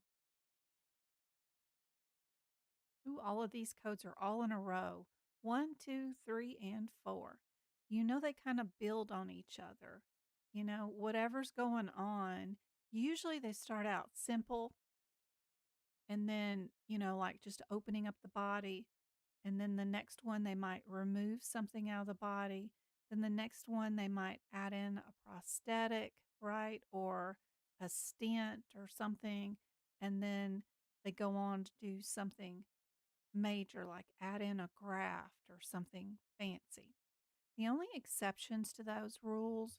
Ooh, all of these codes are all in a row. 1, 2, 3, and 4. You know they kind of build on each other. You know, whatever's going on, usually they start out simple and then, you know, like just opening up the body. And then the next one, they might remove something out of the body. Then the next one, they might add in a prosthetic, right? Or a stent or something. And then they go on to do something major, like add in a graft or something fancy. The only exceptions to those rules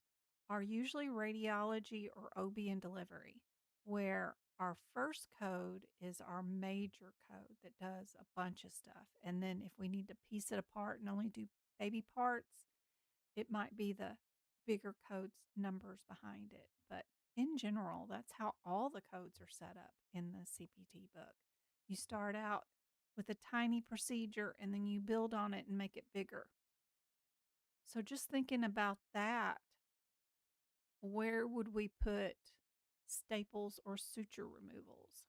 are usually radiology or OB and delivery, where our first code is our major code that does a bunch of stuff. And then if we need to piece it apart and only do baby parts, it might be the bigger codes numbers behind it. But in general, that's how all the codes are set up in the CPT book. You start out with a tiny procedure and then you build on it and make it bigger. So just thinking about that, where would we put staples or suture removals?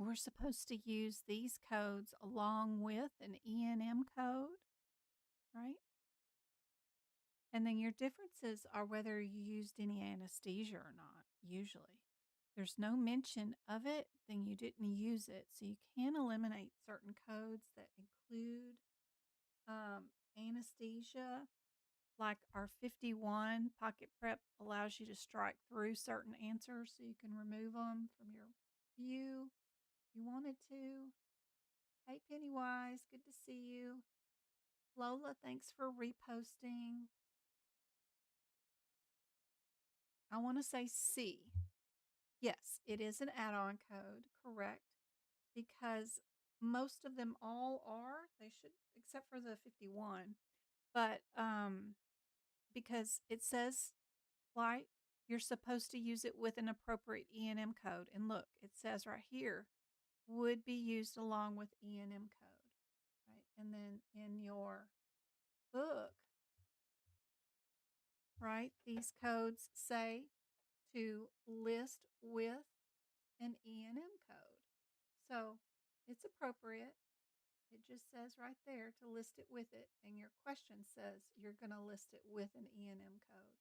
We're supposed to use these codes along with an E&M code, right? And then your differences are whether you used any anesthesia or not, usually. There's no mention of it, then you didn't use it. So you can eliminate certain codes that include anesthesia, like our 51 pocket prep allows you to strike through certain answers so you can remove them from your view if you wanted to. Hey, Pennywise, good to see you. Lola, thanks for reposting. I want to say C. Yes, it is an add-on code, correct? Because most of them all are. They should, except for the 51. But because it says, like, you're supposed to use it with an appropriate E&M code. And look, it says right here, would be used along with E&M code, right? And then in your book, right, these codes say to list with an E&M code. So it's appropriate. It just says right there to list it with it, and your question says you're going to list it with an E&M code.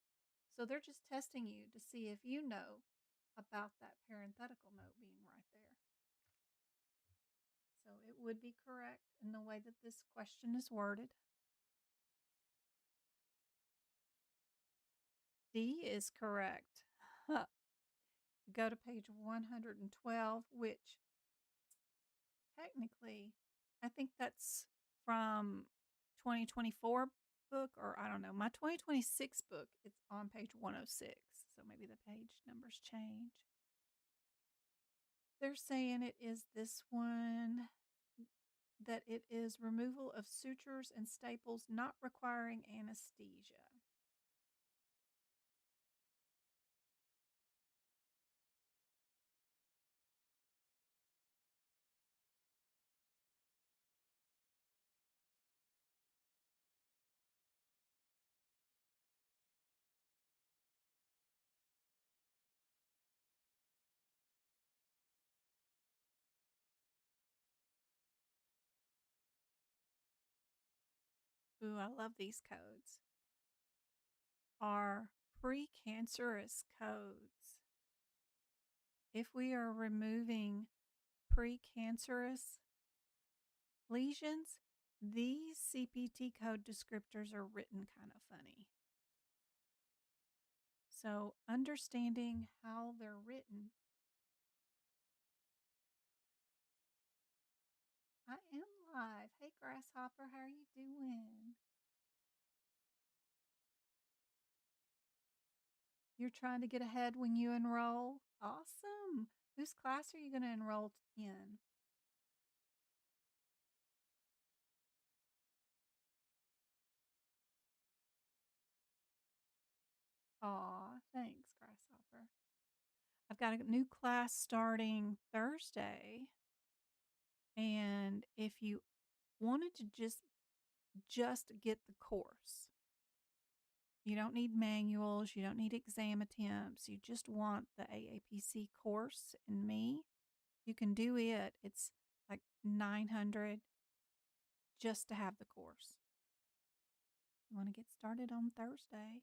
So they're just testing you to see if you know about that parenthetical note being right there. So it would be correct in the way that this question is worded. D is correct. Go to page 112, which technically, I think that's from 2024 book, or I don't know. My 2026 book, it's on page 106. So maybe the page numbers change. They're saying it is this one, that it is removal of sutures and staples not requiring anesthesia. Ooh, I love these codes. Are precancerous codes. If we are removing precancerous lesions, these CPT code descriptors are written kind of funny. So understanding how they're written. I am live. Hey, Grasshopper, how are you doing? You're trying to get ahead when you enroll? Awesome. Whose class are you going to enroll in? Aw, thanks, Grasshopper. I've got a new class starting Thursday. And if you wanted to just get the course, you don't need manuals, you don't need exam attempts, you just want the AAPC course and me, you can do it. It's like $900 just to have the course. You want to get started on Thursday.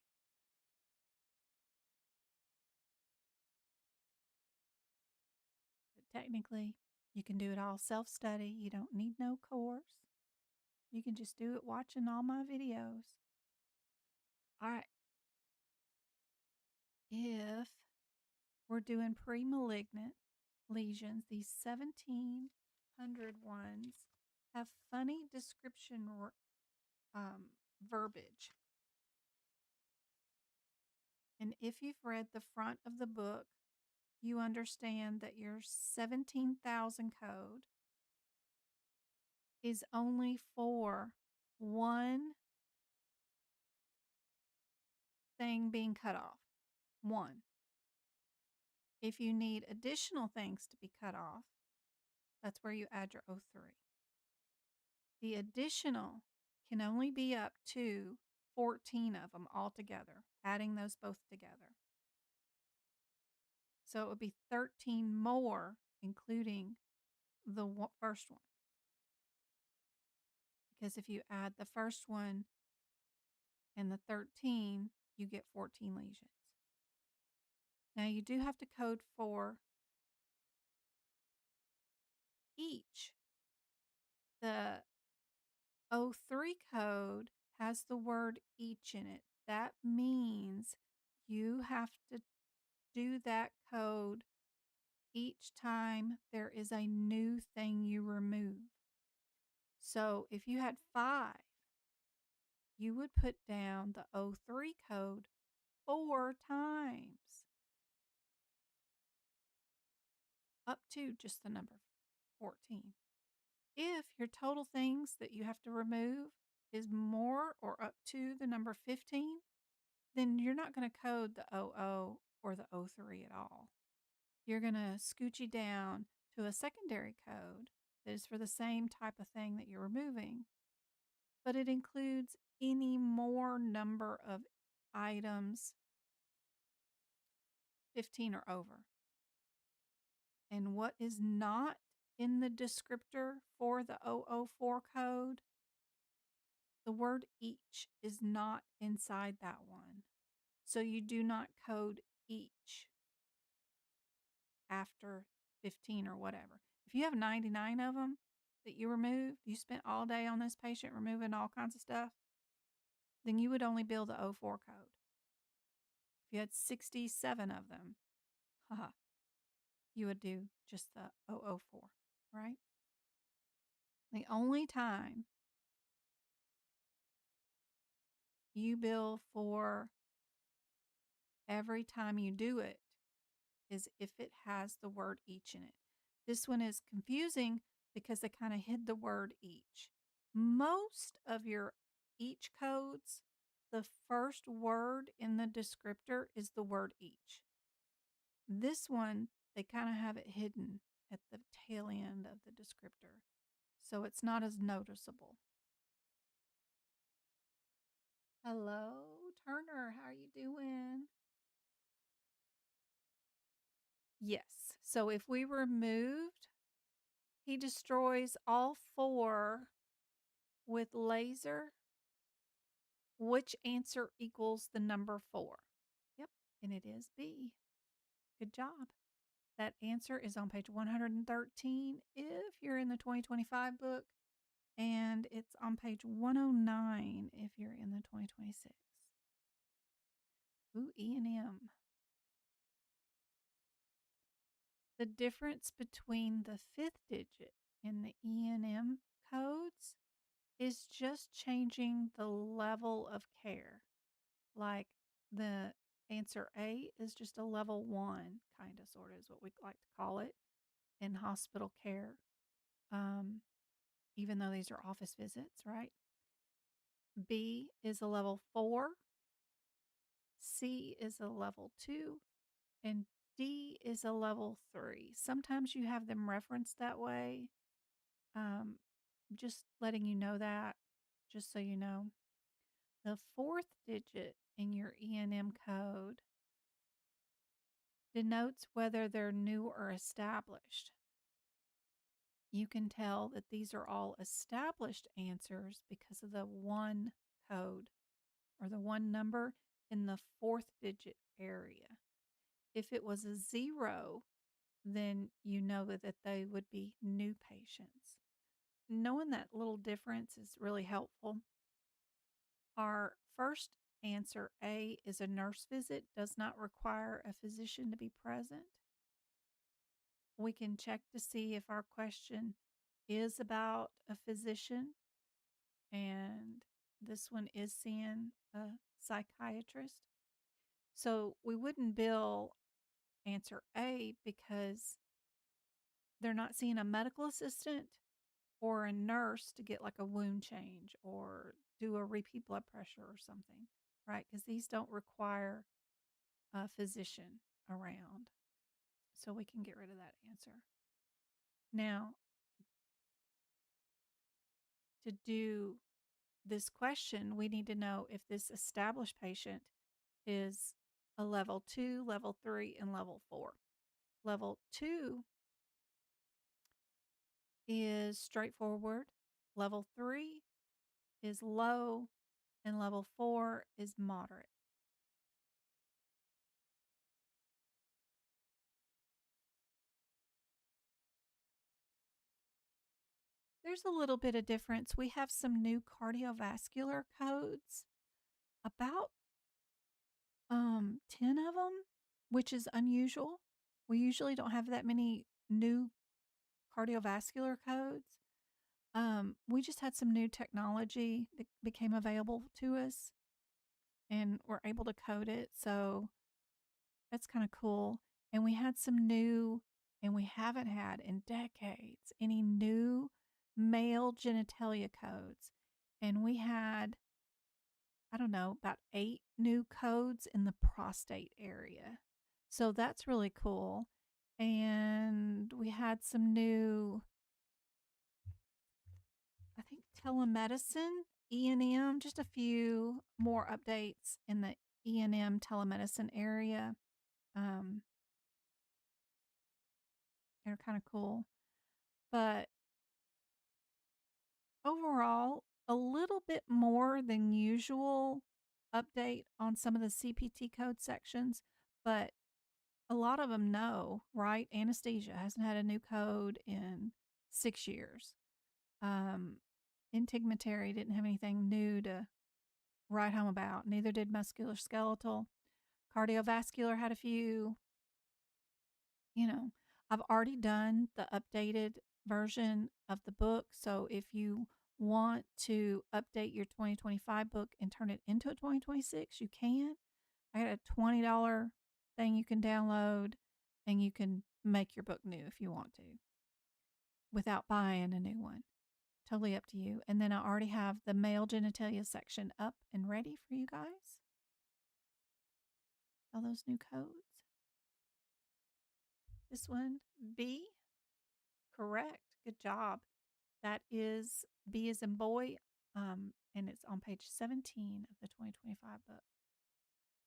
But technically, you can do it all self-study. You don't need no course. You can just do it watching all my videos. All right. If we're doing pre-malignant lesions, these 1700 ones have funny description verbiage. And if you've read the front of the book, you understand that your 17,000 code is only for one thing being cut off. One. If you need additional things to be cut off, that's where you add your O3. The additional can only be up to 14 of them altogether, adding those both together. So it would be 13 more, including the first one. Because if you add the first one and the 13, you get 14 lesions. Now you do have to code for each. The O3 code has the word each in it. That means you have to do that code each time there is a new thing you remove. So if you had 5, you would put down the O3 code 4 times, up to just the number 14. If your total things that you have to remove is more or up to the number 15, then you're not going to code the 00 or the 03 at all. You're going to scoochie down to a secondary code that is for the same type of thing that you're removing, but it includes any more number of items 15 or over. And what is not in the descriptor for the 004 code, the word each is not inside that one. So you do not code each after 15 or whatever. If you have 99 of them that you removed, you spent all day on this patient removing all kinds of stuff, then you would only bill the 04 code. If you had 67 of them, haha, you would do just the 004, right? The only time you bill for every time you do it is if it has the word each in it. This one is confusing because they kind of hid the word each. Most of your each codes, the first word in the descriptor is the word each. This one, they kind of have it hidden at the tail end of the descriptor, so it's not as noticeable. Hello, Turner, how are you doing? Yes, so if we removed, he destroys all 4 with laser. Which answer equals the number 4? Yep, and it is B. Good job. That answer is on page 113 if you're in the 2025 book, and it's on page 109 if you're in the 2026. Ooh, E and M. The difference between the 5th digit in the E and M codes is just changing the level of care. Like the answer A is just a level 1, kind of, sort of, is what we like to call it in hospital care, even though these are office visits, right? B is a level 4, C is a level 2, and D is a level 3. Sometimes you have them referenced that way. Just letting you know that, just so you know. The 4th digit in your E&M code denotes whether they're new or established. You can tell that these are all established answers because of the 1 code or the 1 number in the 4th digit area. If it was a 0, then you know that they would be new patients. Knowing that little difference is really helpful. Our first answer, A, is a nurse visit, does not require a physician to be present. We can check to see if our question is about a physician, and this one is seeing a psychiatrist. So we wouldn't bill answer A because they're not seeing a medical assistant or a nurse to get like a wound change or do a repeat blood pressure or something, right? Because these don't require a physician around. So we can get rid of that answer. Now, to do this question, we need to know if this established patient is a level 2, level 3, and level 4. Level 2 is straightforward. Level 3 is low, and level 4 is moderate. There's a little bit of difference. We have some new cardiovascular codes, about 10 of them, which is unusual. We usually don't have that many new cardiovascular codes. We just had some new technology that became available to us, and we're able to code it. So that's kind of cool. And we had some new, and we haven't had in decades, any new male genitalia codes, and we had, I don't know, about 8 new codes in the prostate area. So that's really cool. And we had some new, I think, telemedicine, E&M, just a few more updates in the E&M telemedicine area. They're kind of cool. But overall, a little bit more than usual update on some of the CPT code sections, but a lot of them know, right? Anesthesia hasn't had a new code in 6 years. Integumentary didn't have anything new to write home about. Neither did musculoskeletal. Cardiovascular had a few. You know, I've already done the updated version of the book. So if you want to update your 2025 book and turn it into a 2026, you can. I got a $20 thing you can download and you can make your book new if you want to without buying a new one. Totally up to you. And then I already have the male genitalia section up and ready for you guys. All those new codes. This one, B, correct. Good job. That is B as in boy, and it's on page 17 of the 2025 book.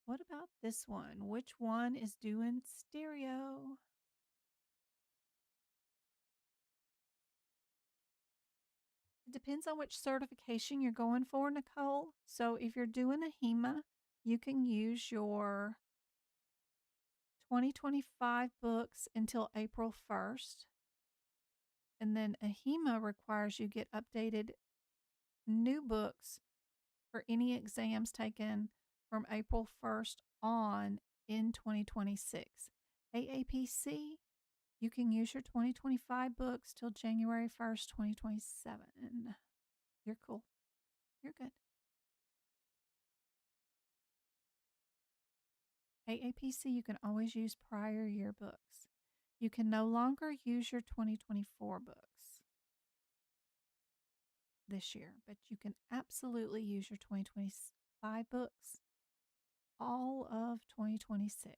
What about this one? Which one is doing stereo? It depends on which certification you're going for, Nicole. So if you're doing ahima, you can use your 2025 books until April 1st. And then ahima requires you get updated new books for any exams taken from April 1st on in 2026. AAPC, you can use your 2025 books till January 1st, 2027. You're cool. You're good. AAPC, you can always use prior year books. You can no longer use your 2024 books this year, but you can absolutely use your 2025 books all of 2026.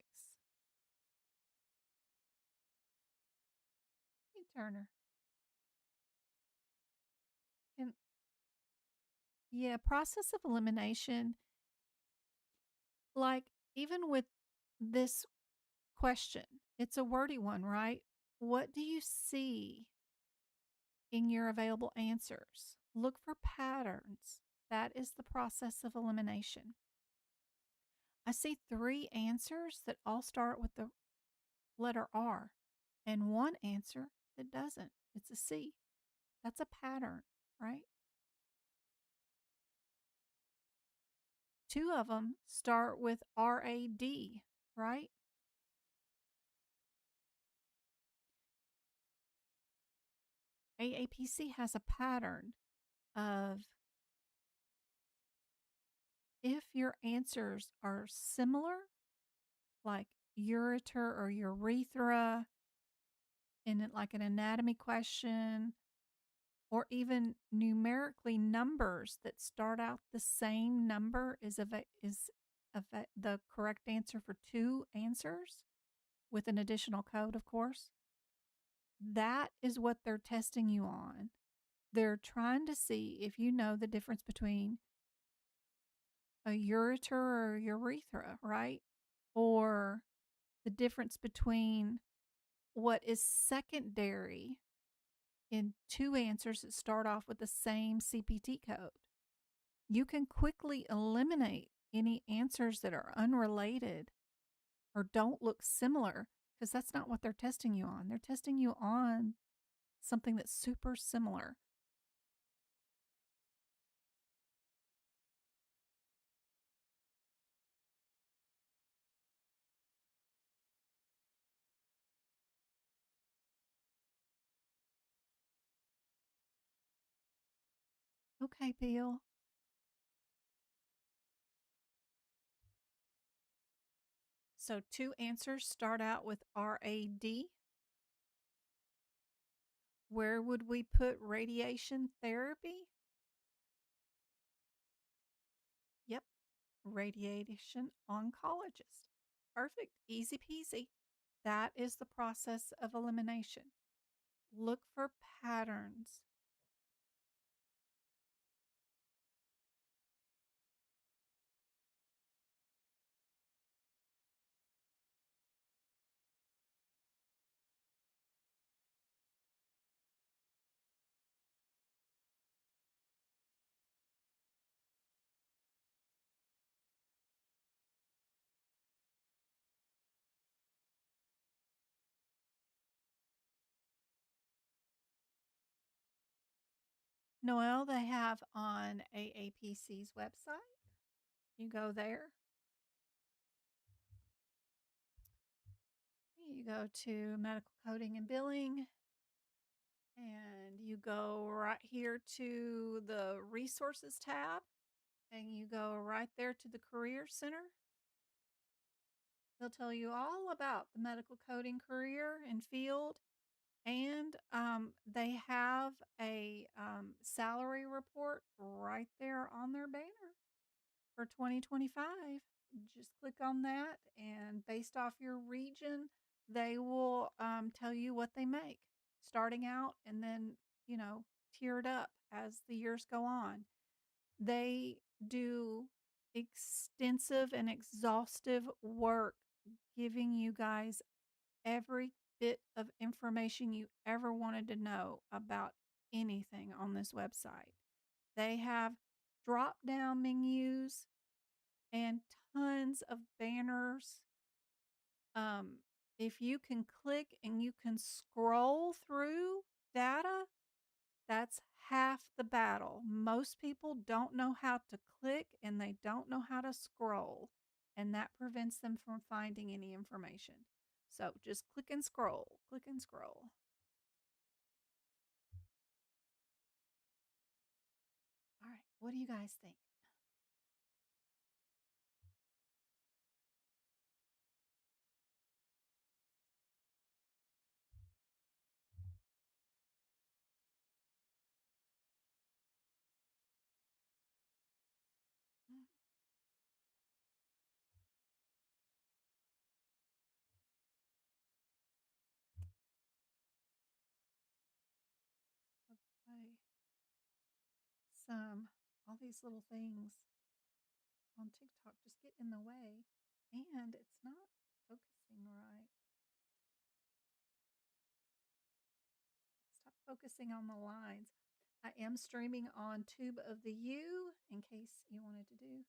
Hey, Turner. Can, yeah, process of elimination, like even with this question, it's a wordy one, right? What do you see in your available answers? Look for patterns. That is the process of elimination. I see 3 answers that all start with the letter R and 1 answer that doesn't. It's a C. That's a pattern, right? 2 of them start with RAD, right? AAPC has a pattern of if your answers are similar, like ureter or urethra, in like an anatomy question, or even numerically numbers that start out the same number is the correct answer for 2 answers with an additional code, of course. That is what they're testing you on. They're trying to see if you know the difference between a ureter or urethra, right? Or the difference between what is secondary in 2 answers that start off with the same CPT code. You can quickly eliminate any answers that are unrelated or don't look similar because that's not what they're testing you on. They're testing you on something that's super similar. Okay, Bill. So 2 answers start out with RAD. Where would we put radiation therapy? Yep, radiation oncologist. Perfect, easy peasy. That is the process of elimination. Look for patterns. Noelle, they have on AAPC's website. You go there. You go to medical coding and billing, and you go right here to the resources tab, and you go right there to the career center. They'll tell you all about the medical coding career and field, and they have a salary report right there on their banner for 2025. Just click on that, and based off your region, they will tell you what they make starting out, and then, tiered up as the years go on. They do extensive and exhaustive work giving you guys every bit of information you ever wanted to know about anything on this website. They have drop down menus and tons of banners. If you can click and you can scroll through data, that's half the battle. Most people don't know how to click and they don't know how to scroll, and that prevents them from finding any information. So just click and scroll, click and scroll. All right, what do you guys think? Okay. All these little things on TikTok just get in the way, and it's not focusing right. Stop focusing on the lines. I am streaming on Tube of the U in case you wanted to do.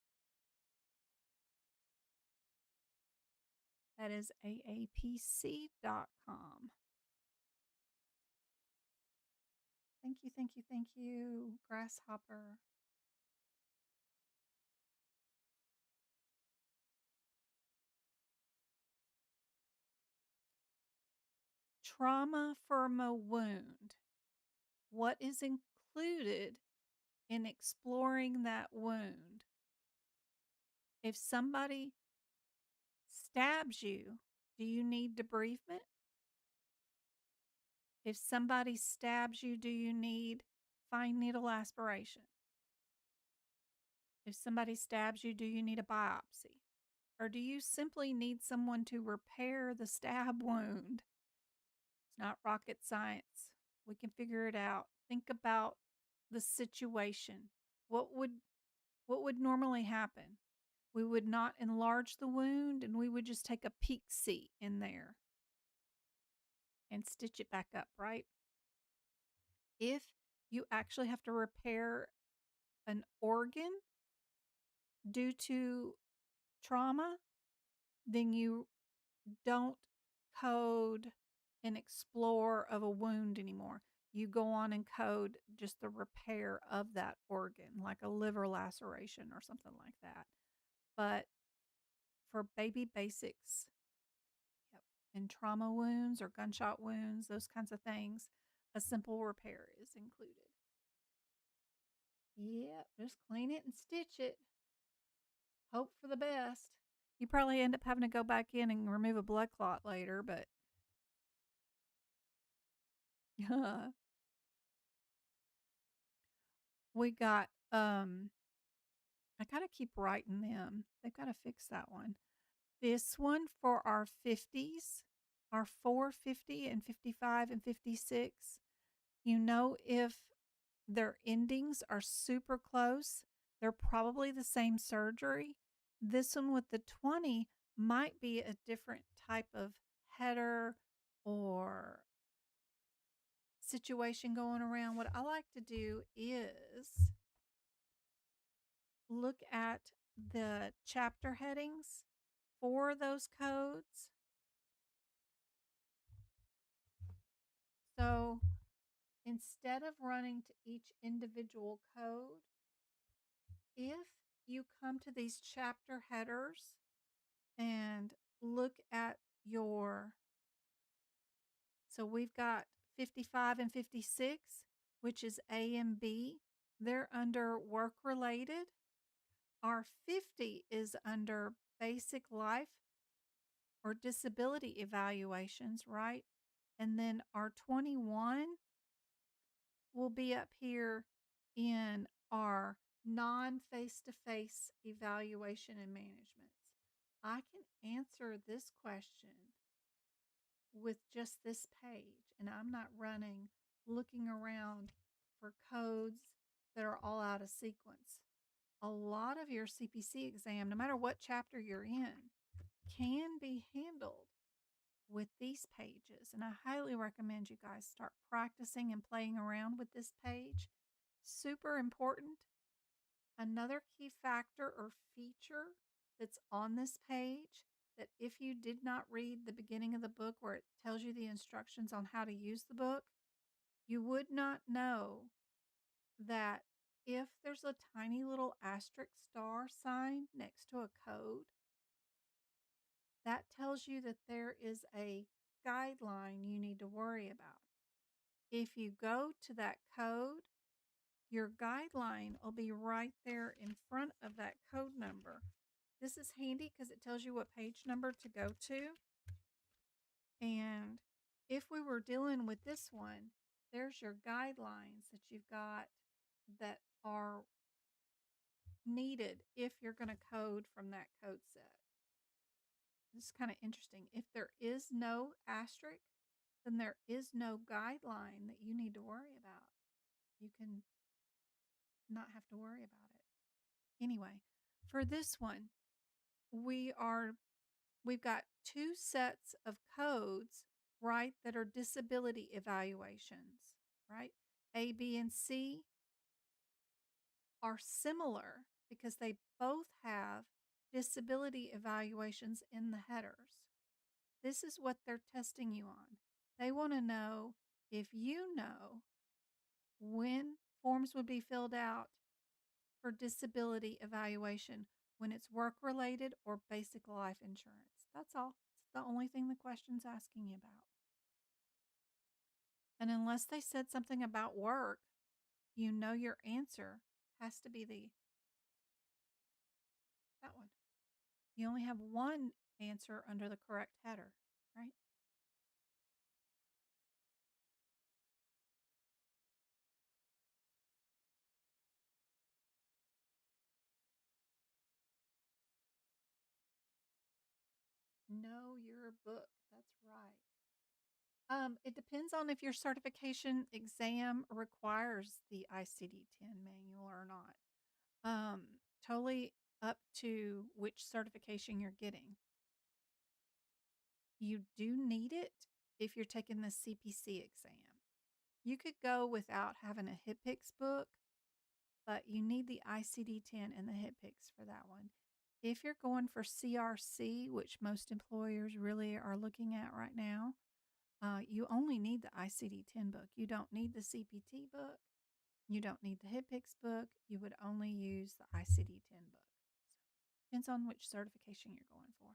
That is aapc.com. Thank you, thank you, thank you, Grasshopper. Trauma from a wound. What is included in exploring that wound? If somebody stabs you, do you need debriefment? If somebody stabs you, do you need fine needle aspiration? If somebody stabs you, do you need a biopsy? Or do you simply need someone to repair the stab wound? It's not rocket science. We can figure it out. Think about the situation. What would normally happen? We would not enlarge the wound, and we would just take a peek see in there and stitch it back up, right? If you actually have to repair an organ due to trauma, then you don't code and explore of a wound anymore. You go on and code just the repair of that organ, like a liver laceration or something like that. But for baby basics, yep, and trauma wounds or gunshot wounds, those kinds of things, a simple repair is included. Yep, just clean it and stitch it. Hope for the best. You probably end up having to go back in and remove a blood clot later, but We got, I gotta keep writing them. They've gotta fix that one. This one for our 50s, our 450 and 55 and 56. You know, if their endings are super close, they're probably the same surgery. This one with the 20 might be a different type of header or situation going around. What I like to do is look at the chapter headings for those codes. So instead of running to each individual code, if you come to these chapter headers and look at your, so we've got 55 and 56, which is A and B. They're under work related. Our 50 is under basic life or disability evaluations, right? And then our 21 will be up here in our non face to face evaluation and management. I can answer this question with just this page, and I'm not running looking around for codes that are all out of sequence. A lot of your CPC exam, no matter what chapter you're in, can be handled with these pages. And I highly recommend you guys start practicing and playing around with this page. Super important. Another key factor or feature that's on this page that if you did not read the beginning of the book where it tells you the instructions on how to use the book, you would not know that if there's a tiny little asterisk star sign next to a code, that tells you that there is a guideline you need to worry about. If you go to that code, your guideline will be right there in front of that code number. This is handy because it tells you what page number to go to. And if we were dealing with this one, there's your guidelines that you've got that are needed if you're going to code from that code set. This is kind of interesting. If there is no asterisk, then there is no guideline that you need to worry about. You can not have to worry about it. Anyway, for this one, we've got two sets of codes, right, that are disability evaluations, right? A, B, and C are similar because they both have disability evaluations in the headers. This is what they're testing you on. They want to know if you know when forms would be filled out for disability evaluation, when it's work related or basic life insurance. That's all. It's the only thing the question's asking you about. And unless they said something about work, you know your answer has to be that one. You only have one answer under the correct header, right? Know your book. That's right. It depends on if your certification exam requires the ICD-10 manual or not. Totally up to which certification you're getting. You do need it if you're taking the CPC exam. You could go without having a HIPICS book, but you need the ICD-10 and the HIPICS for that one. If you're going for CRC, which most employers really are looking at right now, you only need the ICD-10 book. You don't need the CPT book. You don't need the HIPICS book. You would only use the ICD-10 book. So depends on which certification you're going for.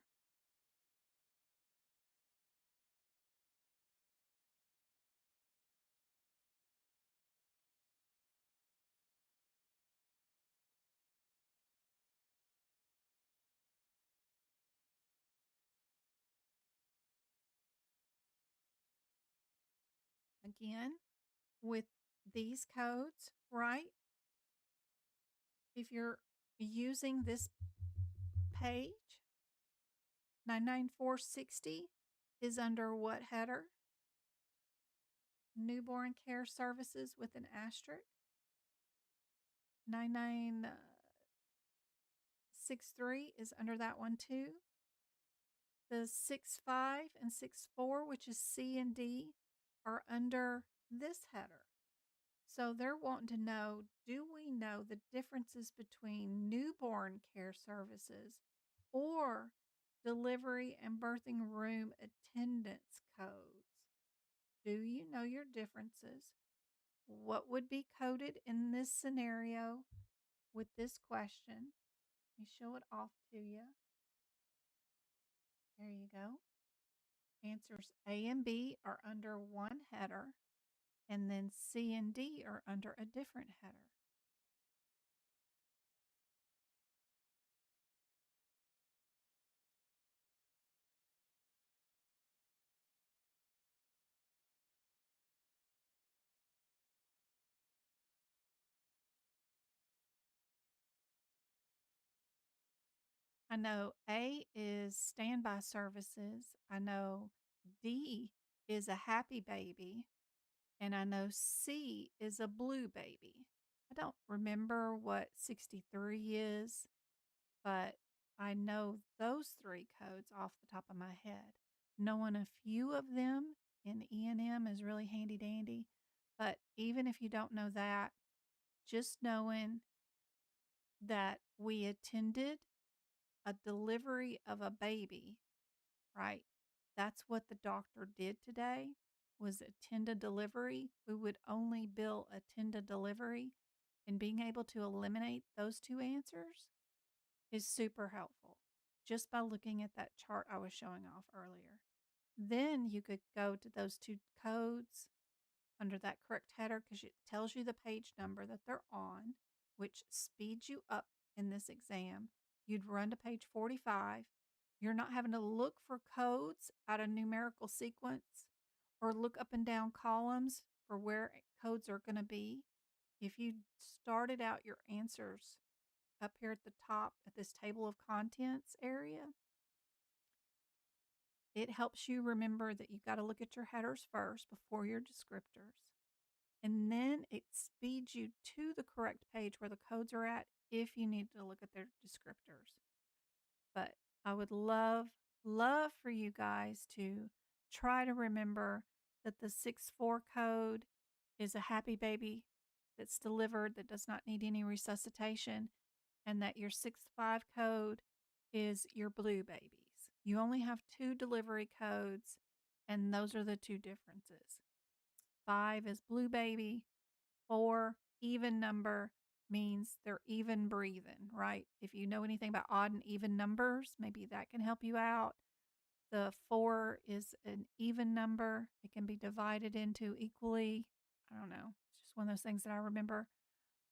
Again, with these codes, right? If you're using this page, 99460 is under what header? Newborn care services with an asterisk. 9963 is under that one too. The 65 and 64, which is C and D, are under this header. So they're wanting to know, do we know the differences between newborn care services or delivery and birthing room attendance codes? Do you know your differences? What would be coded in this scenario with this question? Let me show it off to you. There you go. Answers A and B are under one header, and then C and D are under a different header. I know A is standby services. I know D is a happy baby. And I know C is a blue baby. I don't remember what 63 is, but I know those three codes off the top of my head. Knowing a few of them in E&M is really handy dandy. But even if you don't know that, just knowing that we attended a delivery of a baby, right? That's what the doctor did today, was attend a delivery. We would only bill attend a delivery, and being able to eliminate those two answers is super helpful just by looking at that chart I was showing off earlier. Then you could go to those two codes under that correct header because it tells you the page number that they're on, which speeds you up in this exam. You'd run to page 45. You're not having to look for codes out of numerical sequence or look up and down columns for where codes are going to be. If you started out your answers up here at the top at this table of contents area, it helps you remember that you've got to look at your headers first before your descriptors. And then it speeds you to the correct page where the codes are at if you need to look at their descriptors. But I would love for you guys to try to remember that the 6-4 code is a happy baby that's delivered that does not need any resuscitation, and that your 6-5 code is your blue babies. You only have 2 delivery codes, and those are the 2 differences. 5 is blue baby. 4, even number, means they're even breathing, right? If you know anything about odd and even numbers, maybe that can help you out. The 4 is an even number. It can be divided into equally. I don't know. It's just one of those things that I remember.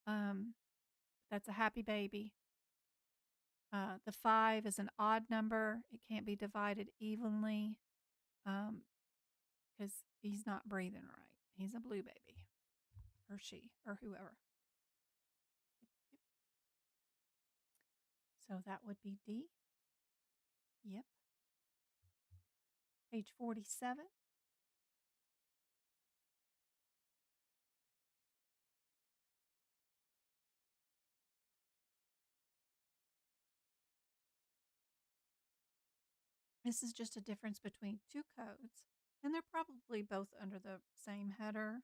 That's a happy baby. The 5 is an odd number. It can't be divided evenly because he's not breathing right. He's a blue baby, or she, or whoever. So that would be D. Yep. Page 47. This is just a difference between 2 codes, and they're probably both under the same header.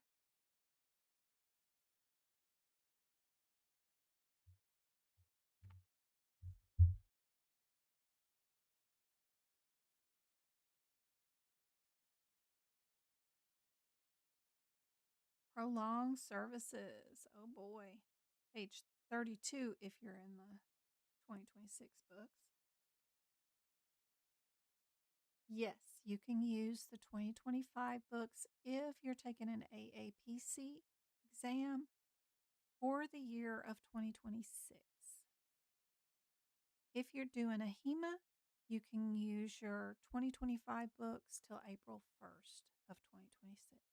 Prolonged services. Oh boy. Page 32 if you're in the 2026 books. Yes, you can use the 2025 books if you're taking an aapc exam for the year of 2026. If you're doing ahima, you can use your 2025 books till April 1st of 2026.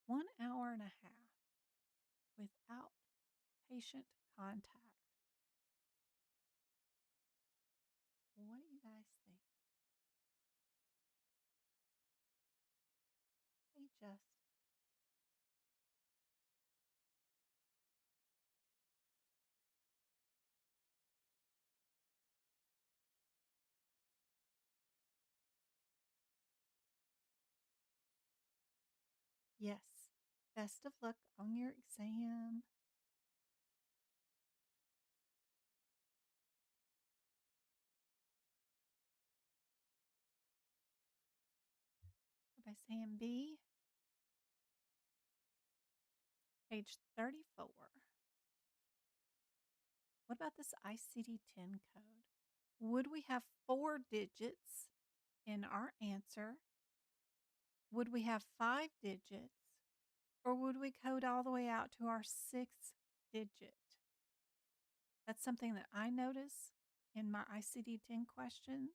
1 hour and a half without patient contact. What do you guys think? They just Yes. Best of luck on your exam. By saying B, page 34. What about this ICD-10 code? Would we have 4 digits in our answer? Would we have 5 digits? Or would we code all the way out to our 6th digit? That's something that I notice in my ICD-10 questions.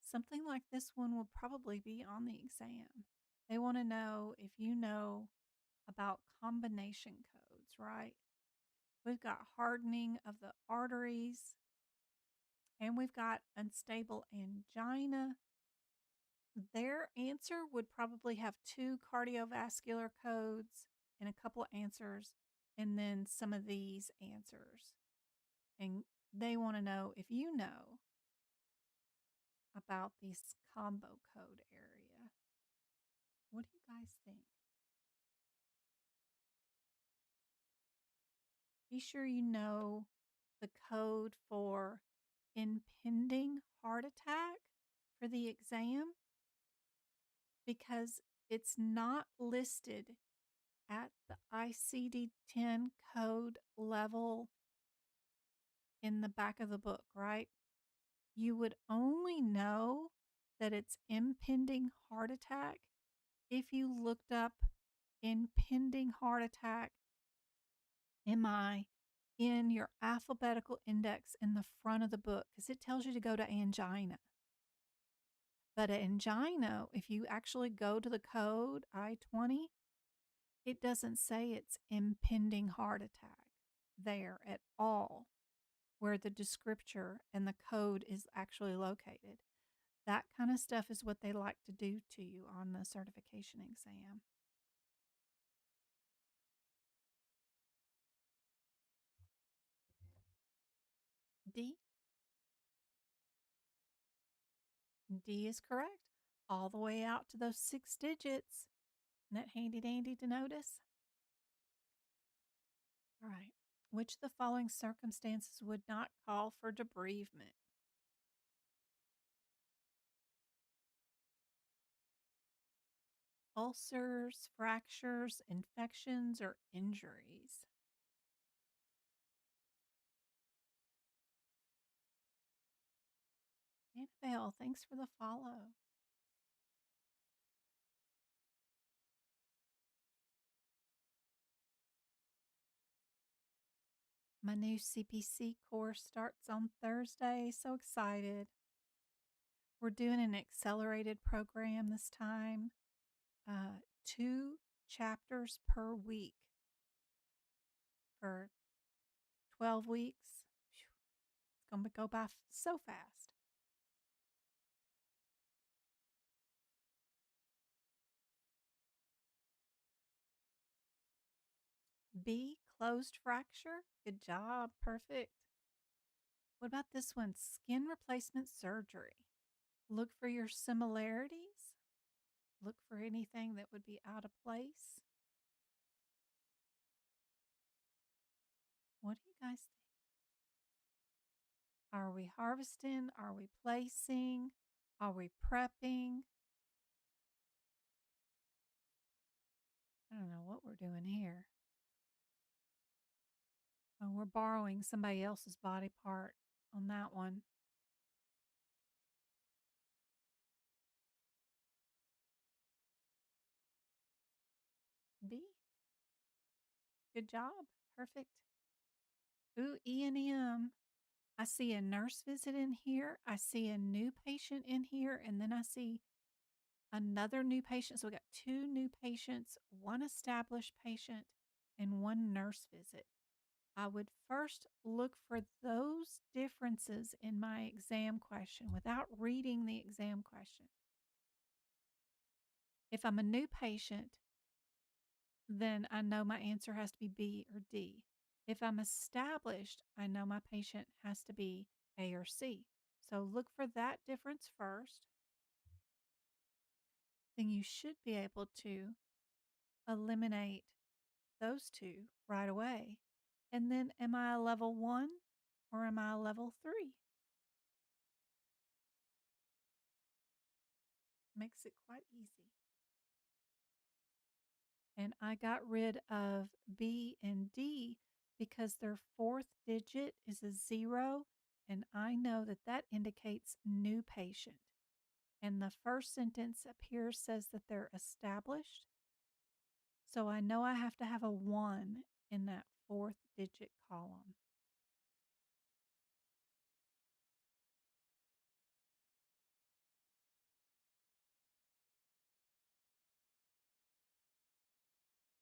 Something like this one will probably be on the exam. They want to know if you know about combination codes, right? We've got hardening of the arteries, and we've got unstable angina. Their answer would probably have 2 cardiovascular codes and a couple answers, and then some of these answers. And they want to know if you know about this combo code area. What do you guys think? Be sure you know the code for impending heart attack for the exam, because it's not listed at the ICD-10 code level in the back of the book, right? You would only know that it's impending heart attack if you looked up impending heart attack MI in your alphabetical index in the front of the book, because it tells you to go to angina. But angina, if you actually go to the code I-20, it doesn't say it's impending heart attack there at all, where the descriptor and the code is actually located. That kind of stuff is what they like to do to you on the certification exam. D? D is correct. All the way out to those 6 digits. Isn't that handy dandy to notice? All right. Which of the following circumstances would not call for debridement? Ulcers, fractures, infections, or injuries? Annabelle, thanks for the follow. My new CPC course starts on Thursday. So excited. We're doing an accelerated program this time, 2 chapters per week for 12 weeks. Phew, it's going to go by so fast. B, closed fracture. Good job. Perfect. What about this one? Skin replacement surgery. Look for your similarities. Look for anything that would be out of place. What do you guys think? Are we harvesting? Are we placing? Are we prepping? I don't know what we're doing here. Oh, we're borrowing somebody else's body part on that one. B. Good job. Perfect. Ooh, E and M. I see a nurse visit in here. I see a new patient in here, and then I see another new patient. So we got 2 new patients, 1 established patient, and 1 nurse visit. I would first look for those differences in my exam question without reading the exam question. If I'm a new patient, then I know my answer has to be B or D. If I'm established, I know my patient has to be A or C. So look for that difference first. Then you should be able to eliminate those 2 right away. And then am I a level 1 or am I a level 3? Makes it quite easy. And I got rid of B and D because their 4th digit is a 0, and I know that that indicates new patient. And the first sentence up here says that they're established. So I know I have to have a 1 in that 4th digit column.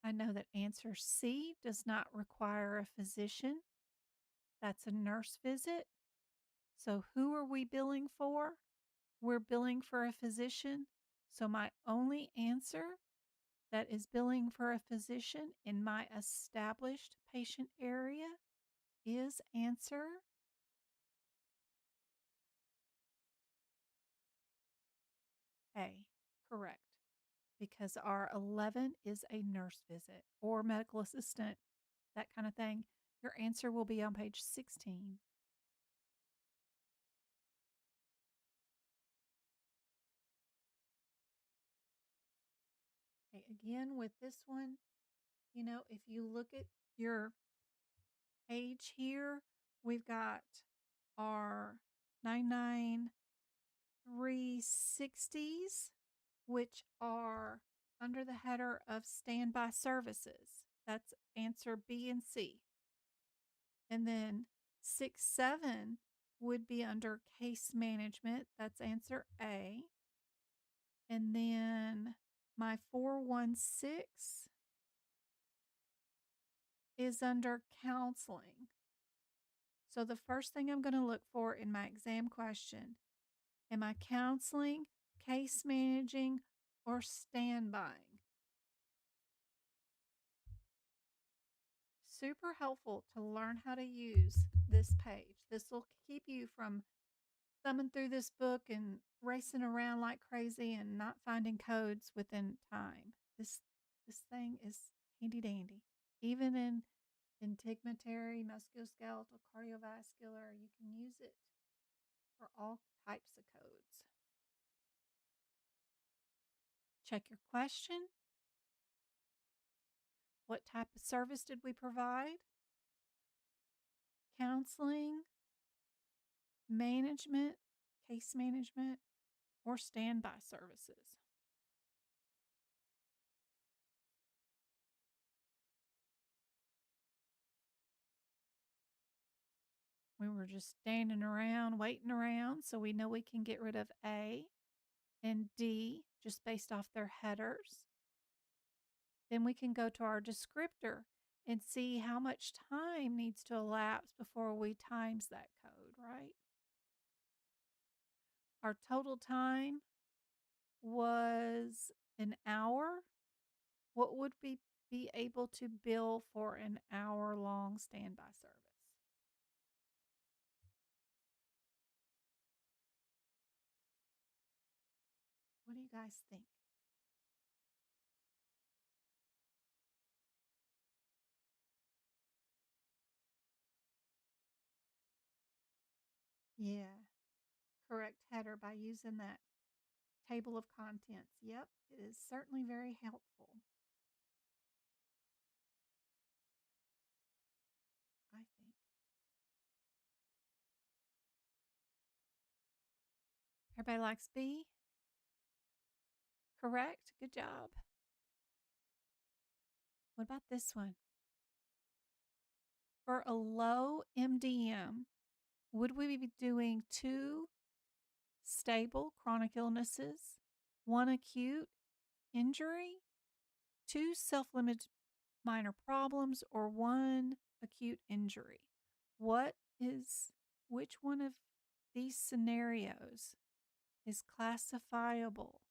I know that answer C does not require a physician. That's a nurse visit. So who are we billing for? We're billing for a physician. So my only answer that is billing for a physician in my established patient area is answer A. Correct. Because our 11 is a nurse visit or medical assistant, that kind of thing. Your answer will be on page 16. Okay, again with this one, if you look at your page here, we've got our 99360s, which are under the header of standby services. That's answer B and C. And then 67 would be under case management. That's answer A. And then my 416 is under counseling. So the first thing I'm going to look for in my exam question, am I counseling, case managing, or standbying? Super helpful to learn how to use this page. This will keep you from thumbing through this book and racing around like crazy and not finding codes within time. This thing is handy dandy. Even in integumentary, musculoskeletal, cardiovascular, you can use it for all types of codes. Check your question. What type of service did we provide? Counseling, management, case management, or standby services. We were just standing around, waiting around, so we know we can get rid of A and D just based off their headers. Then we can go to our descriptor and see how much time needs to elapse before we times that code, right? Our total time was an hour. What would we be able to bill for an hour-long standby service? What do you guys think? Yeah, correct header by using that table of contents. Yep, it is certainly very helpful, I think. Everybody likes B? Correct? Good job. What about this one? For a low MDM, Would we be doing 2 stable chronic illnesses, 1 acute injury, 2 self-limited minor problems, or 1 acute injury? What is which one of these scenarios is classifiable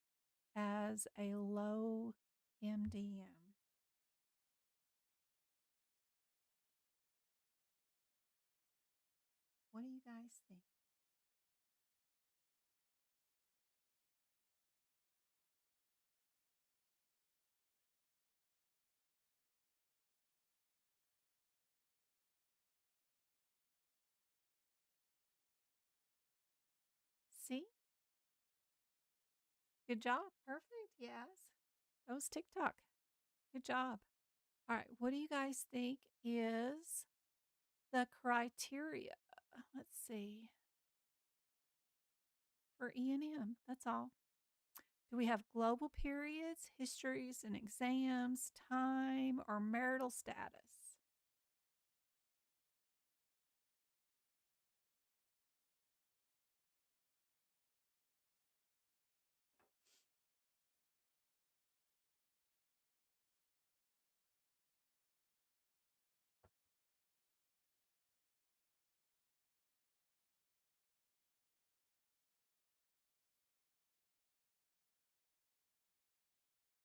as a low MDM? What do you guys think? See? Good job. Perfect. Yes. That was TikTok. Good job. All right. What do you guys think is the criteria? Let's see. For E&M, that's all. Do we have global periods, histories and exams, time, or marital status?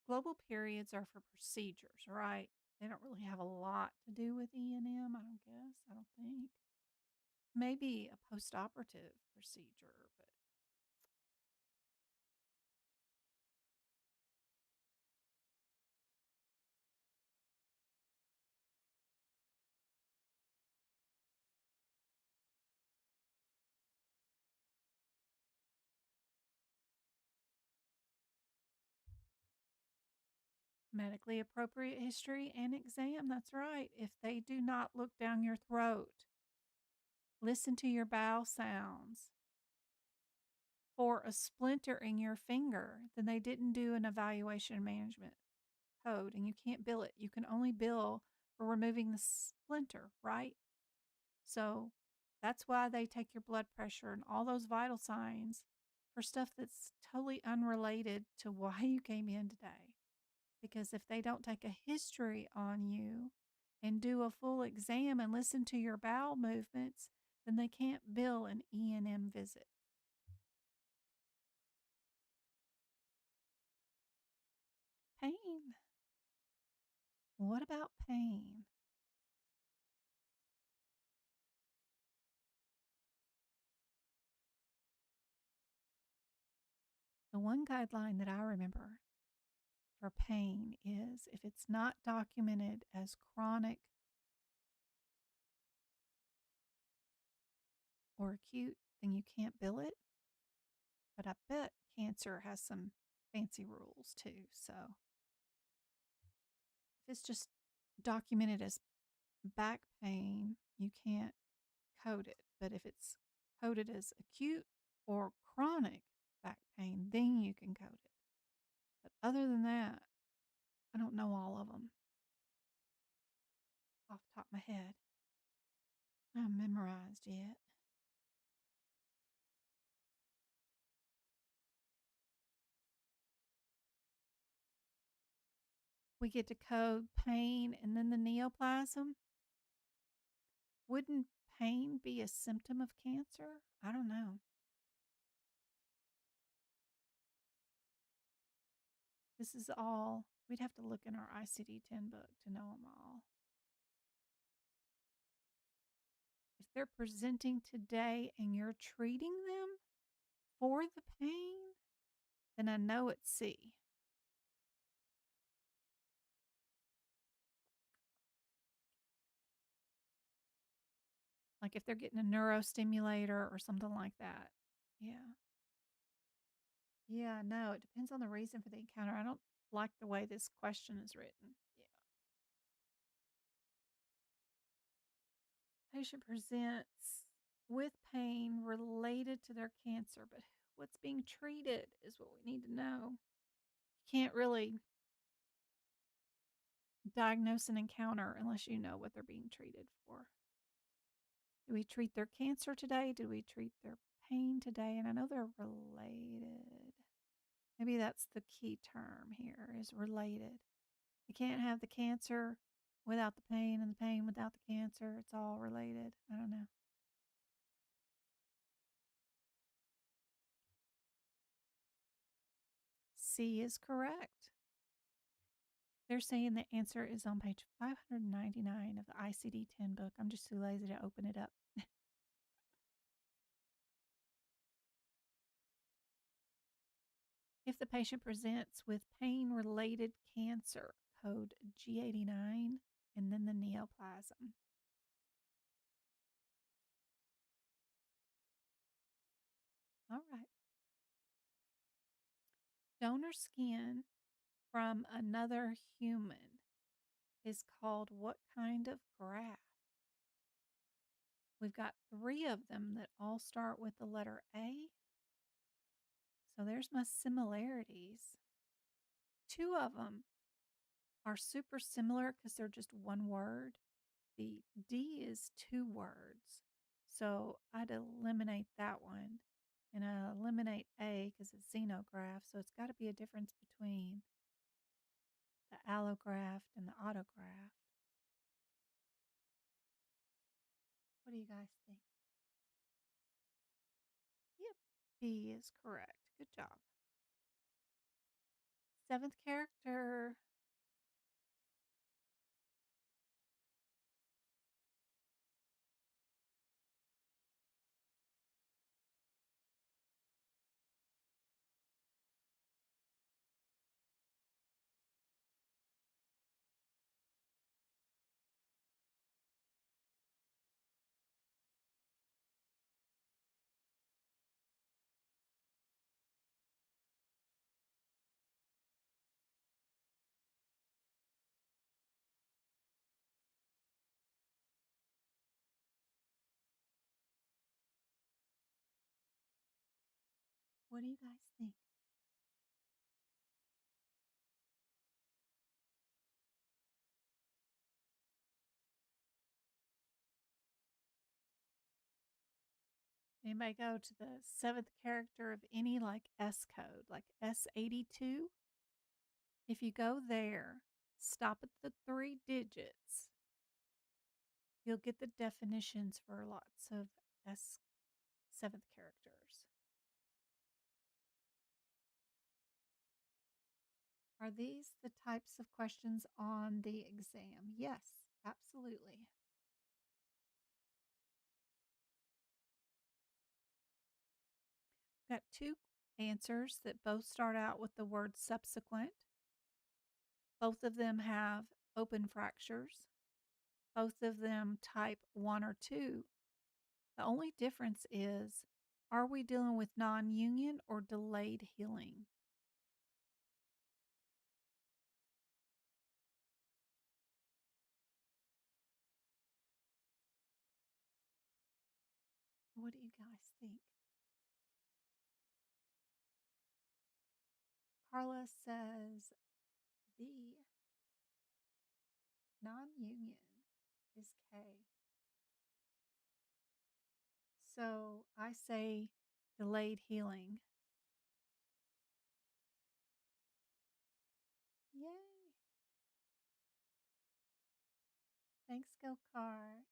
Global periods are for procedures, right? They don't really have a lot to do with E&M, I don't guess. I don't think. Maybe a post-operative procedure, but medically appropriate history and exam, that's right. If they do not look down your throat, listen to your bowel sounds, for a splinter in your finger, then they didn't do an evaluation management code and you can't bill it. You can only bill for removing the splinter, right? So that's why they take your blood pressure and all those vital signs for stuff that's totally unrelated to why you came in today. Because if they don't take a history on you and do a full exam and listen to your bowel movements, then they can't bill an E&M visit. Pain. What about pain? The one guideline that I remember for pain is if it's not documented as chronic or acute, then you can't bill it. But I bet cancer has some fancy rules too. So if it's just documented as back pain, you can't code it. But if it's coded as acute or chronic back pain, then you can code it. But other than that, I don't know all of them off the top of my head. I haven't memorized yet. We get to code pain and then the neoplasm. Wouldn't pain be a symptom of cancer? I don't know. This is all, we'd have to look in our ICD-10 book to know them all. If they're presenting today and you're treating them for the pain, then I know it's C. Like if they're getting a neurostimulator or something like that. Yeah. Yeah, no, it depends on the reason for the encounter. I don't like the way this question is written. Yeah. Patient presents with pain related to their cancer, but what's being treated is what we need to know. You can't really diagnose an encounter unless you know what they're being treated for. Do we treat their cancer today? Do we treat their pain today? And I know they're related. Maybe that's the key term here is related. You can't have the cancer without the pain and the pain without the cancer. It's all related. I don't know. C is correct. They're saying the answer is on page 599 of the ICD-10 book. I'm just too lazy to open it up. If the patient presents with pain-related cancer, code G89, and then the neoplasm. All right. Donor skin from another human is called what kind of graft? We've got 3 of them that all start with the letter A. So there's my similarities. 2 of them are super similar because they're just one word. The D is 2 words. So I'd eliminate that one. And I eliminate A because it's xenograft. So it's got to be a difference between the allograft and the autograft. What do you guys think? Yep, B is correct. Good job. 7th character. What do you guys think? Anybody go to the 7th character of any like S code, like S82? If you go there, stop at the 3 digits, you'll get the definitions for lots of 7th characters. Are these the types of questions on the exam? Yes, absolutely. Got 2 answers that both start out with the word subsequent. Both of them have open fractures. Both of them type 1 or 2. The only difference is, are we dealing with non-union or delayed healing? What do you guys think? Carla says the non-union is K. So I say delayed healing. Yay. Thanks, Go Car.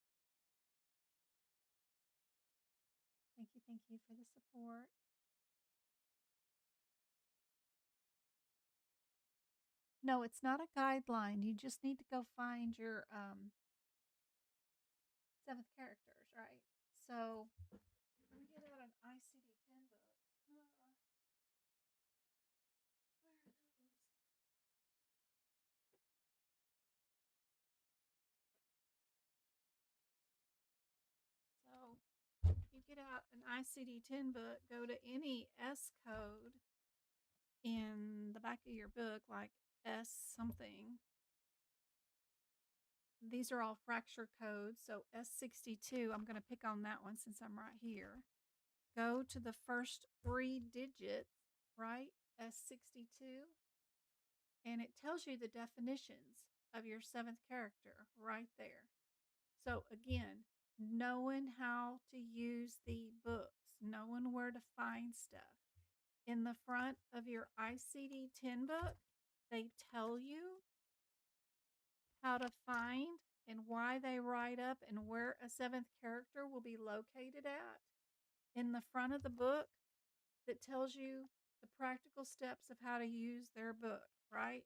Thank you for the support. No, it's not a guideline. You just need to go find your 7th characters, right? So let me get out an ICD-10 book. Where are those? So you get out an ICD-10 book, go to any S code in the back of your book, like S something. These are all fracture codes. So S62, I'm going to pick on that one since I'm right here. Go to the first 3 digits, right? S62. And it tells you the definitions of your 7th character right there. So again, knowing how to use the books, knowing where to find stuff. In the front of your ICD-10 book, they tell you how to find and why they write up and where a seventh character will be located at. In the front of the book, that tells you the practical steps of how to use their book, right?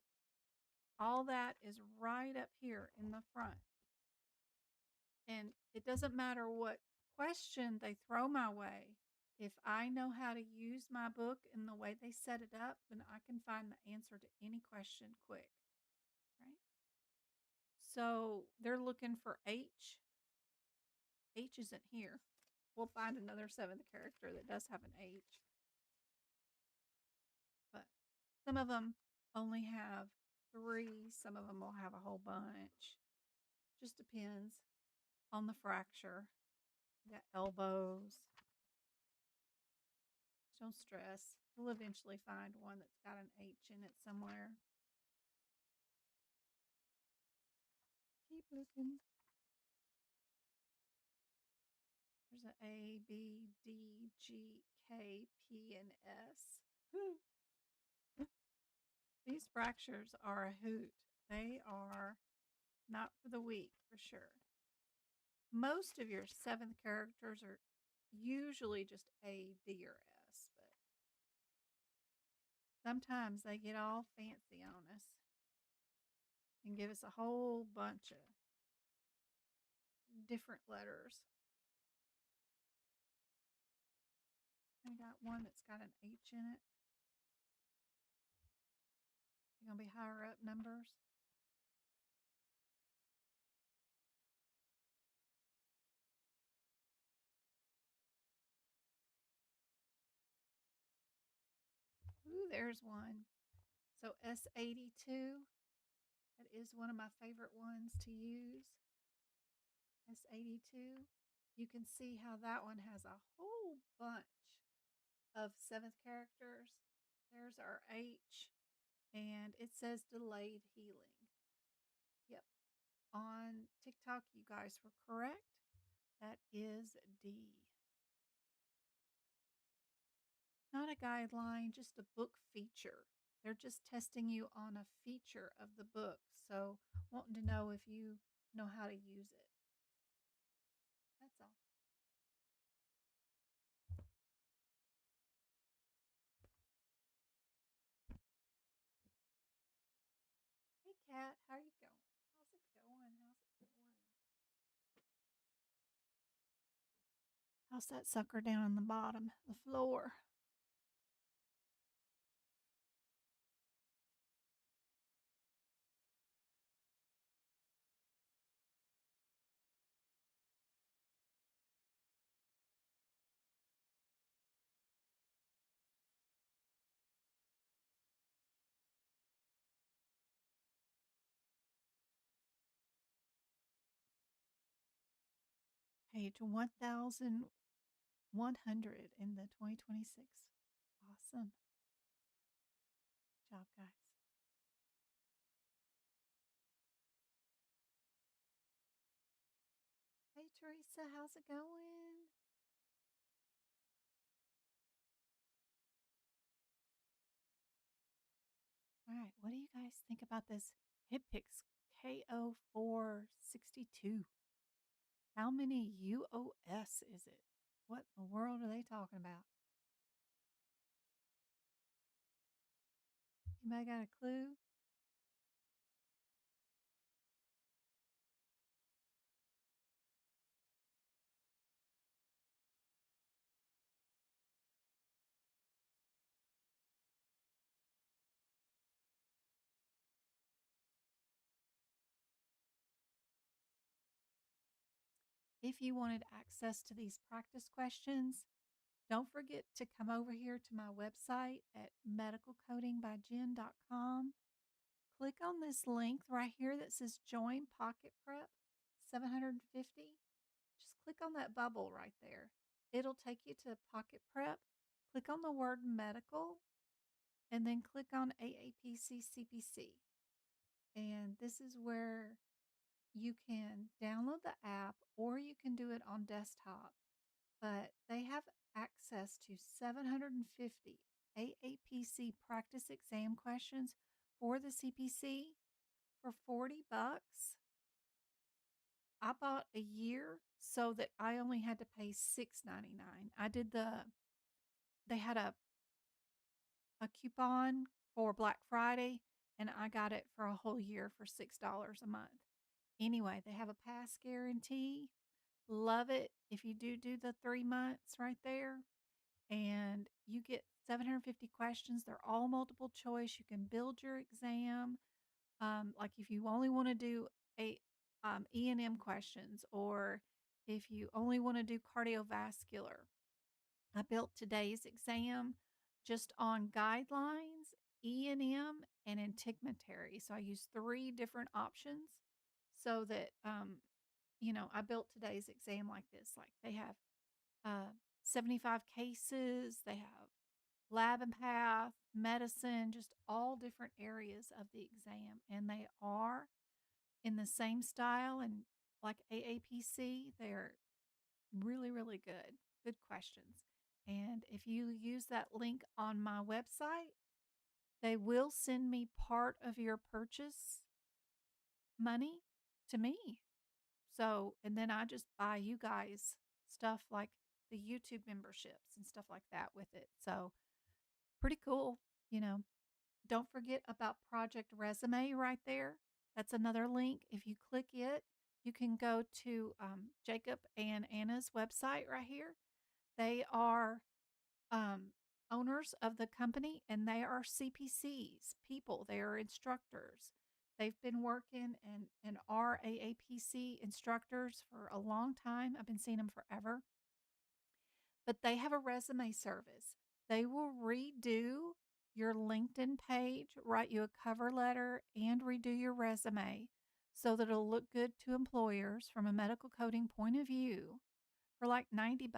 All that is right up here in the front. And it doesn't matter what question they throw my way. If I know how to use my book and the way they set it up, then I can find the answer to any question quick, right? So they're looking for H. H isn't here. We'll find another seventh character that does have an H. But some of them only have 3. Some of them will have a whole bunch. Just depends on the fracture. You got elbows. Don't stress. We'll eventually find one that's got an H in it somewhere. Keep looking. There's an A, B, D, G, K, P, and S. These fractures are a hoot. They are not for the weak, for sure. Most of your seventh characters are usually just A, D, or S, but sometimes they get all fancy on us and give us a whole bunch of different letters. I got one that's got an H in it. They're going to be higher up numbers. Ooh, there's one. So S82, that is one of my favorite ones to use. S82. You can see how that one has a whole bunch of seventh characters. There's our H, and it says delayed healing. Yep. On TikTok, you guys were correct. That is D. Not a guideline, just a book feature. They're just testing you on a feature of the book. So, wanting to know if you know how to use it. That's all. Hey, Kat, how are you going? How's it going? How's it going? How's that sucker down on the bottom, the floor? Page 1100 in the 2026. Awesome. Good job, guys. Hey, Teresa, how's it going? All right, what do you guys think about this HipPix KO462? How many UOS is it? What in the world are they talking about? Anybody got a clue? If you wanted access to these practice questions, don't forget to come over here to my website at medicalcodingbyjen.com. Click on this link right here that says Join Pocket Prep 750. Just click on that bubble right there. It'll take you to Pocket Prep. Click on the word medical and then click on AAPC CPC. And this is where you can download the app or you can do it on desktop, but they have access to 750 AAPC practice exam questions for the CPC for $40. I bought a year so that I only had to pay $6.99. They had a coupon for Black Friday, and I got it for a whole year for $6 a month. Anyway, they have a pass guarantee. Love it. If you do the 3 months right there, and you get 750 questions, they're all multiple choice. You can build your exam. Like if you only want to do a E&M questions, or if you only want to do cardiovascular. I built today's exam just on guidelines, E&M, and integumentary. So I used 3 different options so that, I built today's exam like this. Like they have 75 cases, they have lab and path, medicine, just all different areas of the exam. And they are in the same style and like AAPC, they're really, really good. Good questions. And if you use that link on my website, they will send me part of your purchase money to me. So, and then I just buy you guys stuff like the YouTube memberships and stuff like that with it. So, pretty cool. You know, don't forget about Project Resume right there. That's another link. If you click it, you can go to Jacob and Anna's website right here. They are um, owners of the company, and they are CPCs, people. They are instructors. They've been working and are AAPC instructors for a long time. I've been seeing them forever. But they have a resume service. They will redo your LinkedIn page, write you a cover letter, and redo your resume so that it'll look good to employers from a medical coding point of view for like $90.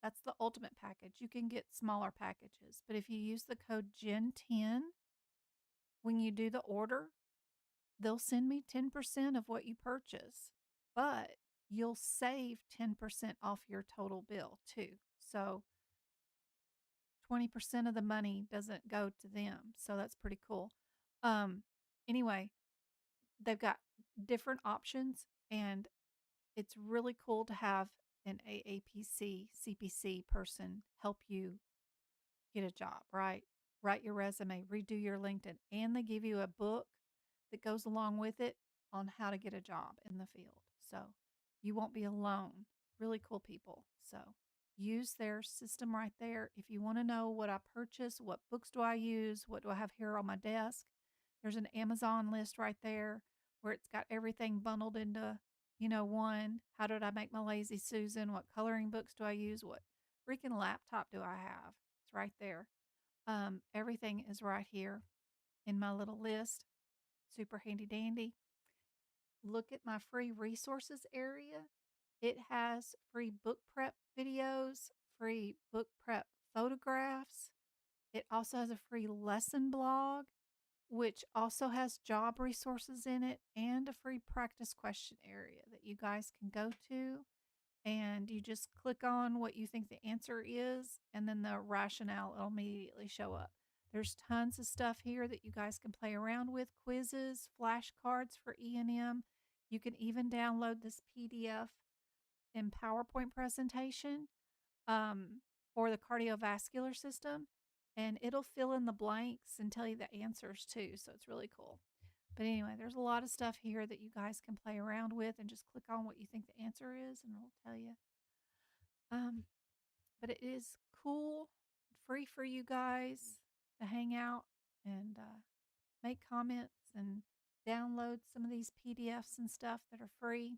That's the ultimate package. You can get smaller packages, but if you use the code GEN10 when you do the order, they'll send me 10% of what you purchase, but you'll save 10% off your total bill too. So 20% of the money doesn't go to them. So that's pretty cool. Um, anyway, they've got different options, and it's really cool to have an AAPC CPC person help you get a job, right? Write your resume, redo your LinkedIn, and they give you a book that goes along with it on how to get a job in the field. So you won't be alone. Really cool people. So use their system right there. If you want to know what I purchase, what books do I use, what do I have here on my desk, there's an Amazon list right there where it's got everything bundled into, one. How did I make my lazy Susan? What coloring books do I use? What freaking laptop do I have? It's right there. Everything is right here in my little list. Super handy dandy. Look at my free resources area. It has free book prep videos, free book prep photographs. It also has a free lesson blog, which also has job resources in it, and a free practice question area that you guys can go to. And you just click on what you think the answer is, and then the rationale will immediately show up. There's tons of stuff here that you guys can play around with, quizzes, flashcards for E&M. You can even download this PDF and PowerPoint presentation for the cardiovascular system, and it'll fill in the blanks and tell you the answers too. So it's really cool. But anyway, there's a lot of stuff here that you guys can play around with, and just click on what you think the answer is, and it'll tell you. Um, but it is cool, free for you guys to hang out and make comments and download some of these PDFs and stuff that are free.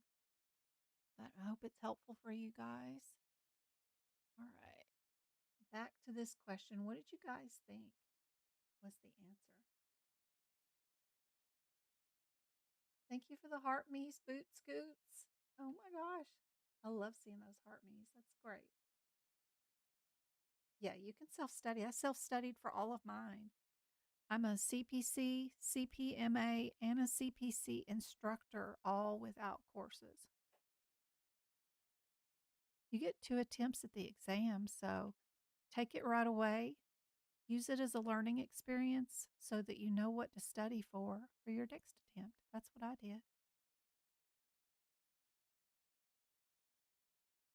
But I hope it's helpful for you guys. All right. Back to this question. What did you guys think was the answer? Thank you for the heart me's, boot scoots. Oh my gosh. I love seeing those heart me's. That's great. Yeah, you can self study. I self studied for all of mine. I'm a CPC, CPMA, and a CPC instructor, all without courses. You get 2 attempts at the exam, so take it right away. Use it as a learning experience so that you know what to study for your next attempt. That's what I did.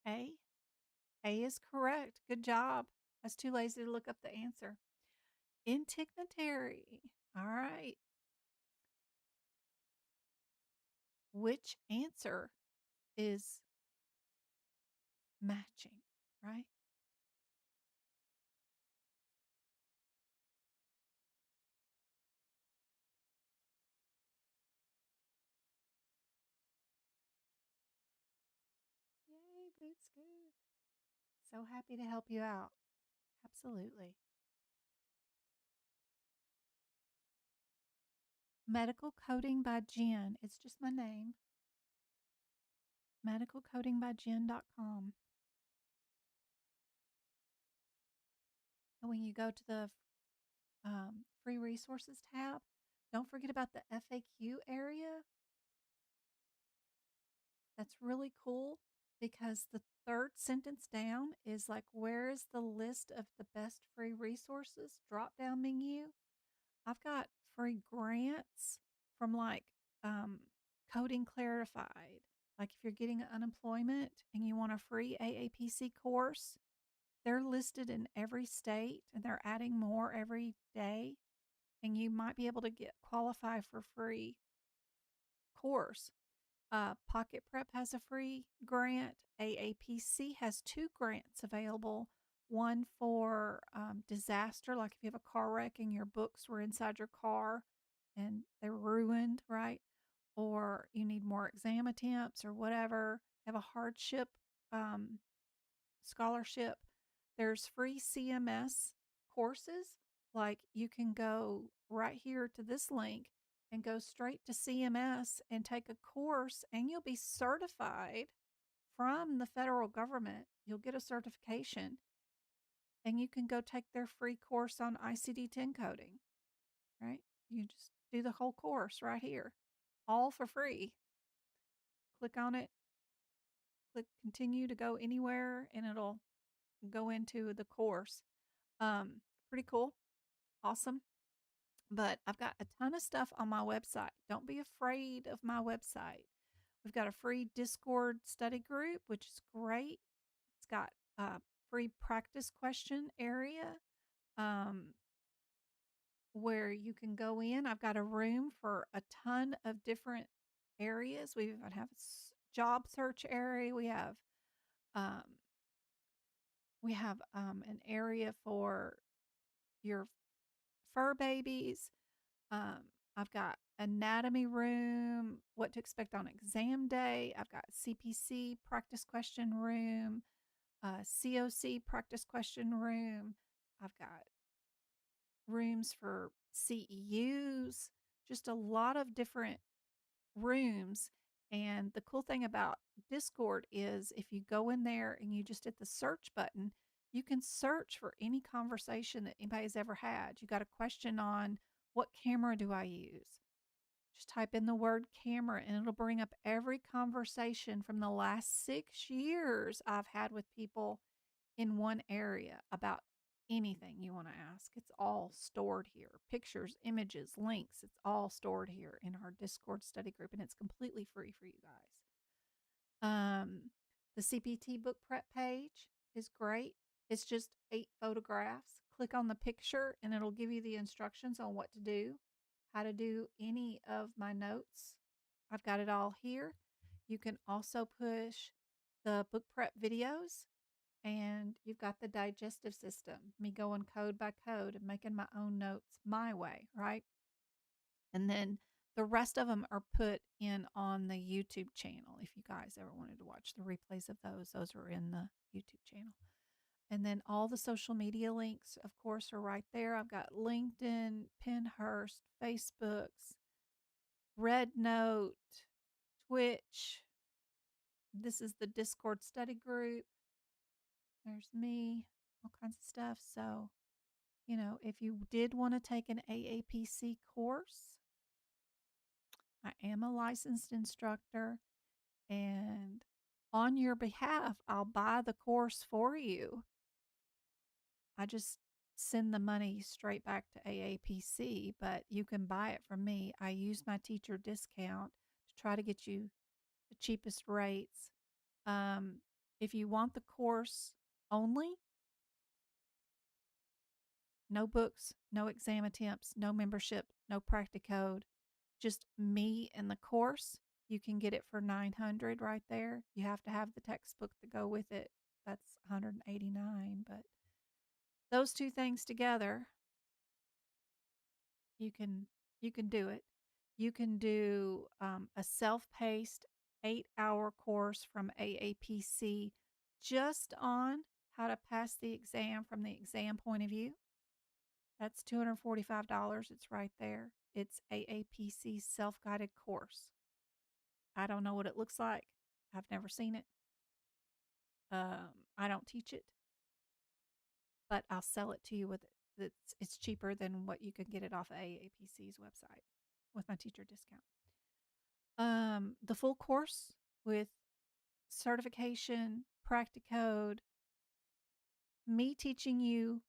A. A is correct. Good job. I was too lazy to look up the answer. Integumentary. All right. Which answer is matching, right? Yay, Boot Scoot. So happy to help you out. Absolutely. Medical Coding by Jen. It's just my name. Medicalcodingbyjen.com. And when you go to the free resources tab, don't forget about the FAQ area. That's really cool because the third sentence down is like, where is the list of the best free resources drop down menu? I've got free grants from like Coding Clarified. Like if you're getting unemployment and you want a free AAPC course, they're listed in every state and they're adding more every day. And you might be able to get qualify for free course. Pocket Prep has a free grant. AAPC has 2 grants available. One for disaster, like if you have a car wreck and your books were inside your car and they're ruined, right? Or you need more exam attempts or whatever. Have a hardship scholarship. There's free CMS courses. Like you can go right here to this link and go straight to CMS and take a course, and you'll be certified from the federal government. You'll get a certification, and you can go take their free course on ICD 10 coding, right? You just do the whole course right here, all for free. Click on it, click continue to go anywhere, and it'll go into the course. Pretty cool. Awesome. But I've got a ton of stuff on my website. Don't be afraid of my website. We've got a free Discord study group, which is great. It's got a free practice question area um, where you can go in. I've got a room for a ton of different areas. We even have a job search area. Um, we have an area for your fur babies. Um, I've got anatomy room, what to expect on exam day. I've got CPC practice question room, COC practice question room. I've got rooms for CEUs, just a lot of different rooms. And the cool thing about Discord is if you go in there and you just hit the search button, you can search for any conversation that anybody's ever had. You got a question on what camera do I use? Just type in the word camera and it'll bring up every conversation from the last 6 years I've had with people in one area about anything you want to ask. It's all stored here. Pictures, images, links, it's all stored here in our Discord study group, and it's completely free for you guys. The CPT book prep page is great. It's just 8 photographs. Click on the picture and it'll give you the instructions on what to do, how to do any of my notes. I've got it all here. You can also push the book prep videos, and you've got the digestive system, me going code by code and making my own notes my way, right? And then the rest of them are put in on the YouTube channel. If you guys ever wanted to watch the replays of those are in the YouTube channel. And then all the social media links, of course, are right there. I've got LinkedIn, Pinterest, Facebooks, Red Note, Twitch. This is the Discord study group. There's me, all kinds of stuff. So if you did want to take an AAPC course, I am a licensed instructor, and on your behalf, I'll buy the course for you. I just send the money straight back to AAPC, but you can buy it from me. I use my teacher discount to try to get you the cheapest rates. If you want the course only, no books, no exam attempts, no membership, no Practicode, just me and the course, you can get it for $900 right there. You have to have the textbook to go with it. That's $189, but those two things together, you can do it. You can do a self-paced 8-hour course from AAPC just on how to pass the exam from the exam point of view. That's $245. It's right there. It's AAPC's self-guided course. I don't know what it looks like. I've never seen it. I don't teach it, but I'll sell it to you with it. It's cheaper than what you could get it off of AAPC's website with my teacher discount. The full course with certification, Practicode, me teaching you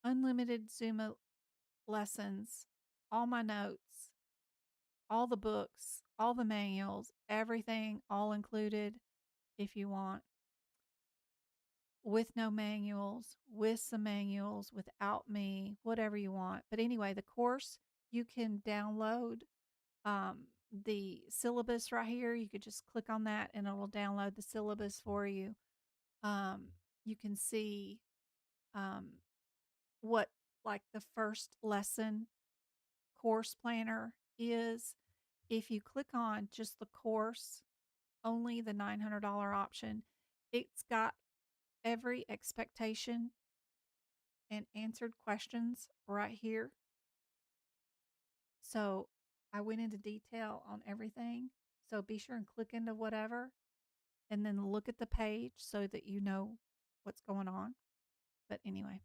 unlimited Zoom lessons, all my notes, all the books, all the manuals, everything all included if you want, with no manuals, with some manuals, without me, whatever you want. But anyway, the course, you can download the syllabus right here. You could just click on that and it will download the syllabus for you. You can see what like the first lesson course planner is. If you click on just the course, only the $900 option, it's got every expectation and answered questions right here. So I went into detail on everything. So be sure and click into whatever and then look at the page so that you know what's going on. But anyway,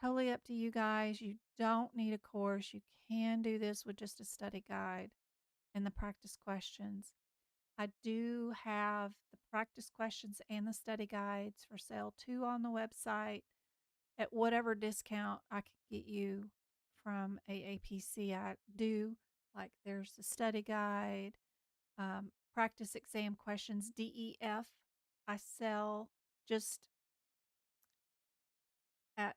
totally up to you guys. You don't need a course. You can do this with just a study guide and the practice questions. I do have the practice questions and the study guides for sale too on the website at whatever discount I can get you from AAPC. I do, like there's the study guide, practice exam questions, DEF. I sell just at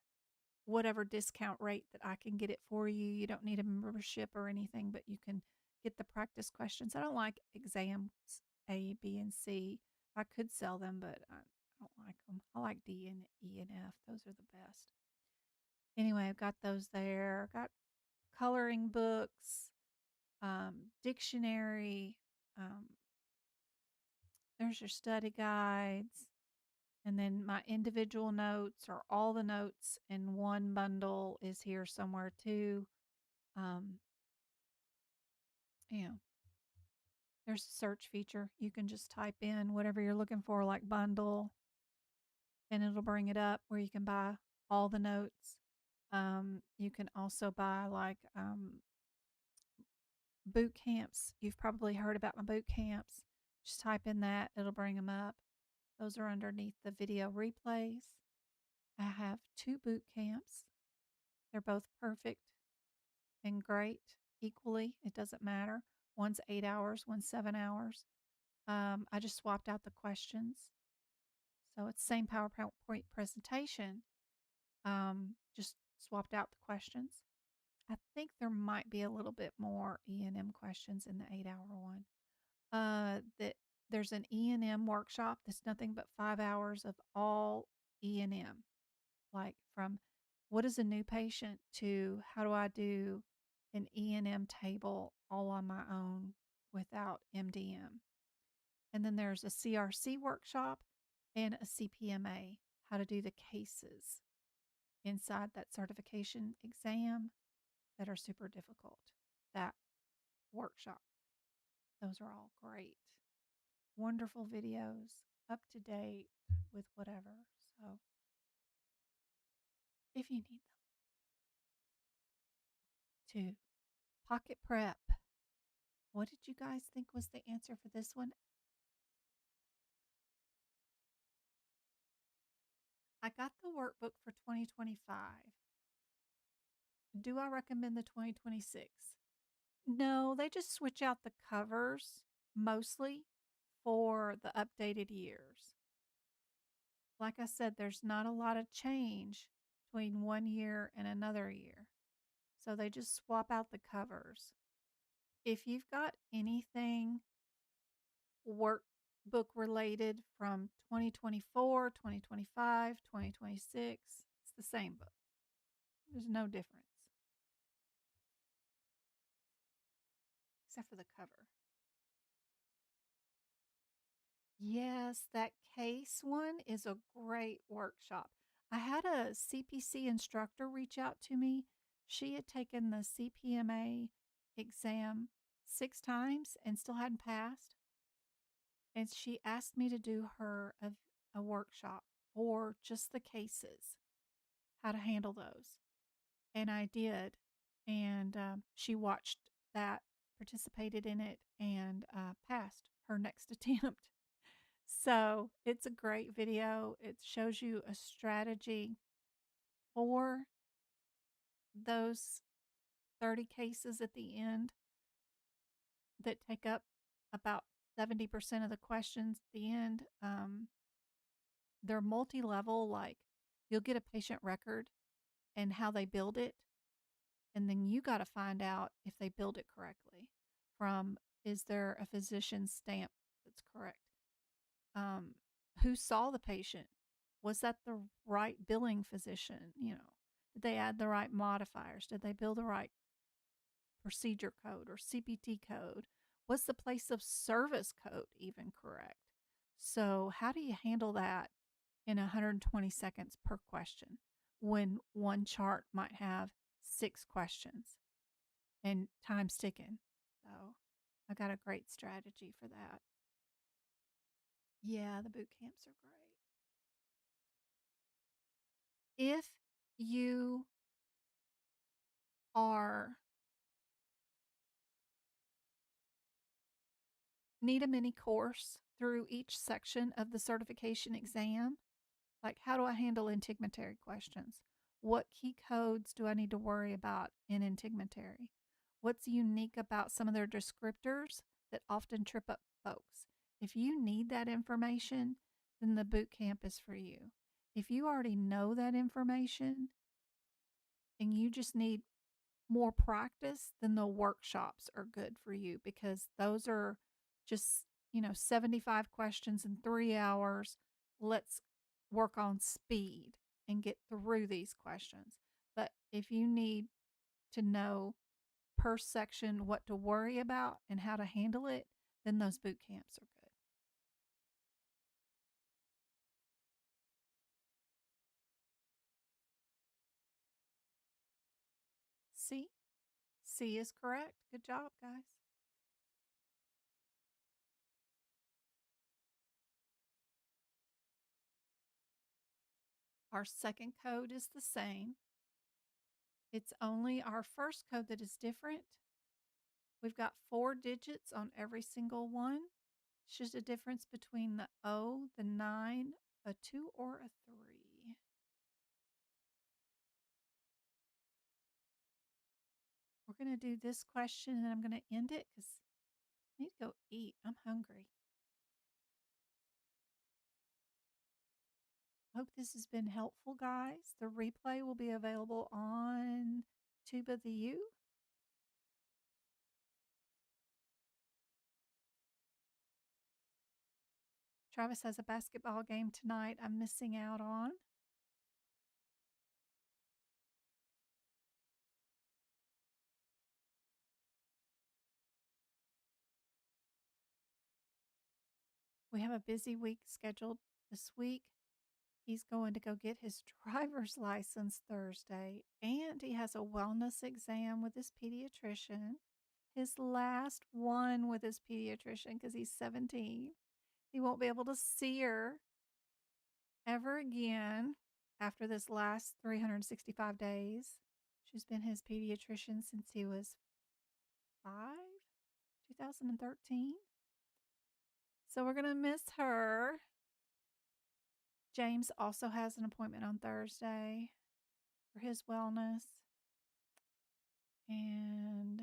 whatever discount rate that I can get it for you. You don't need a membership or anything, but you can get the practice questions. I don't like exams A, B, and C. I could sell them, but I don't like them. I like D and E and F. Those are the best. Anyway, I've got those there. Got coloring books, dictionary. Um, there's your study guides. And then my individual notes or all the notes in one bundle is here somewhere too. Um, yeah, there's a search feature. You can just type in whatever you're looking for, like bundle, and it'll bring it up where you can buy all the notes. You can also buy like boot camps. You've probably heard about my boot camps. Just type in that, it'll bring them up. Those are underneath the video replays. I have 2 boot camps. They're both perfect and great equally. It doesn't matter. One's 8 hours, one's 7 hours. I just swapped out the questions. So it's the same PowerPoint presentation. Just swapped out the questions. I think there might be a little bit more E&M questions in the 8-hour one. That there's an E&M workshop that's nothing but 5 hours of all E&M, like from what is a new patient to how do I do an E&M table all on my own without MDM. And then there's a CRC workshop and a CPMA, how to do the cases inside that certification exam that are super difficult. That workshop. Those are all great. Wonderful videos, up to date with whatever. So if you need them. 2. Pocket prep. What did you guys think was the answer for this one? I got the workbook for 2025. Do I recommend the 2026? No, they just switch out the covers mostly for the updated years. Like I said, there's not a lot of change between one year and another year. So they just swap out the covers. If you've got anything workbook related from 2024, 2025, 2026, it's the same book. There's no difference. Except for the cover. Yes, that case one is a great workshop. I had a CPC instructor reach out to me. She had taken the CPMA exam 6 times and still hadn't passed. And she asked me to do her a workshop for just the cases, how to handle those. And I did. And she watched that, participated in it, and passed her next attempt. So it's a great video. It shows you a strategy for those 30 cases at the end that take up about 70% of the questions at the end. They're multi-level, like you'll get a patient record and how they build it. And then you got to find out if they build it correctly. From, is there a physician's stamp that's correct? Who saw the patient? Was that the right billing physician? Did they add the right modifiers? Did they build the right procedure code or CPT code? Was the place of service code even correct? So how do you handle that in 120 seconds per question when one chart might have 6 questions and time's ticking? So I got a great strategy for that. Yeah, the boot camps are great. If you are need a mini course through each section of the certification exam, like how do I handle integumentary questions? What key codes do I need to worry about in integumentary? What's unique about some of their descriptors that often trip up folks? If you need that information, then the boot camp is for you. If you already know that information and you just need more practice, then the workshops are good for you because those are just, 75 questions in 3 hours. Let's work on speed and get through these questions. But if you need to know per section what to worry about and how to handle it, then those boot camps are good. C? C is correct. Good job, guys. Our second code is the same. It's only our first code that is different. We've got 4 digits on every single one. It's just a difference between the O, the 9, a 2, or a 3. We're going to do this question and I'm going to end it because I need to go eat. I'm hungry. Hope this has been helpful, guys. The replay will be available on Tuba the U. Travis has a basketball game tonight I'm missing out on. We have a busy week scheduled this week. He's going to go get his driver's license Thursday, and he has a wellness exam with his pediatrician. His last one with his pediatrician because he's 17. He won't be able to see her ever again after this last 365 days. She's been his pediatrician since he was 5, 2013. So we're going to miss her. James also has an appointment on Thursday for his wellness. And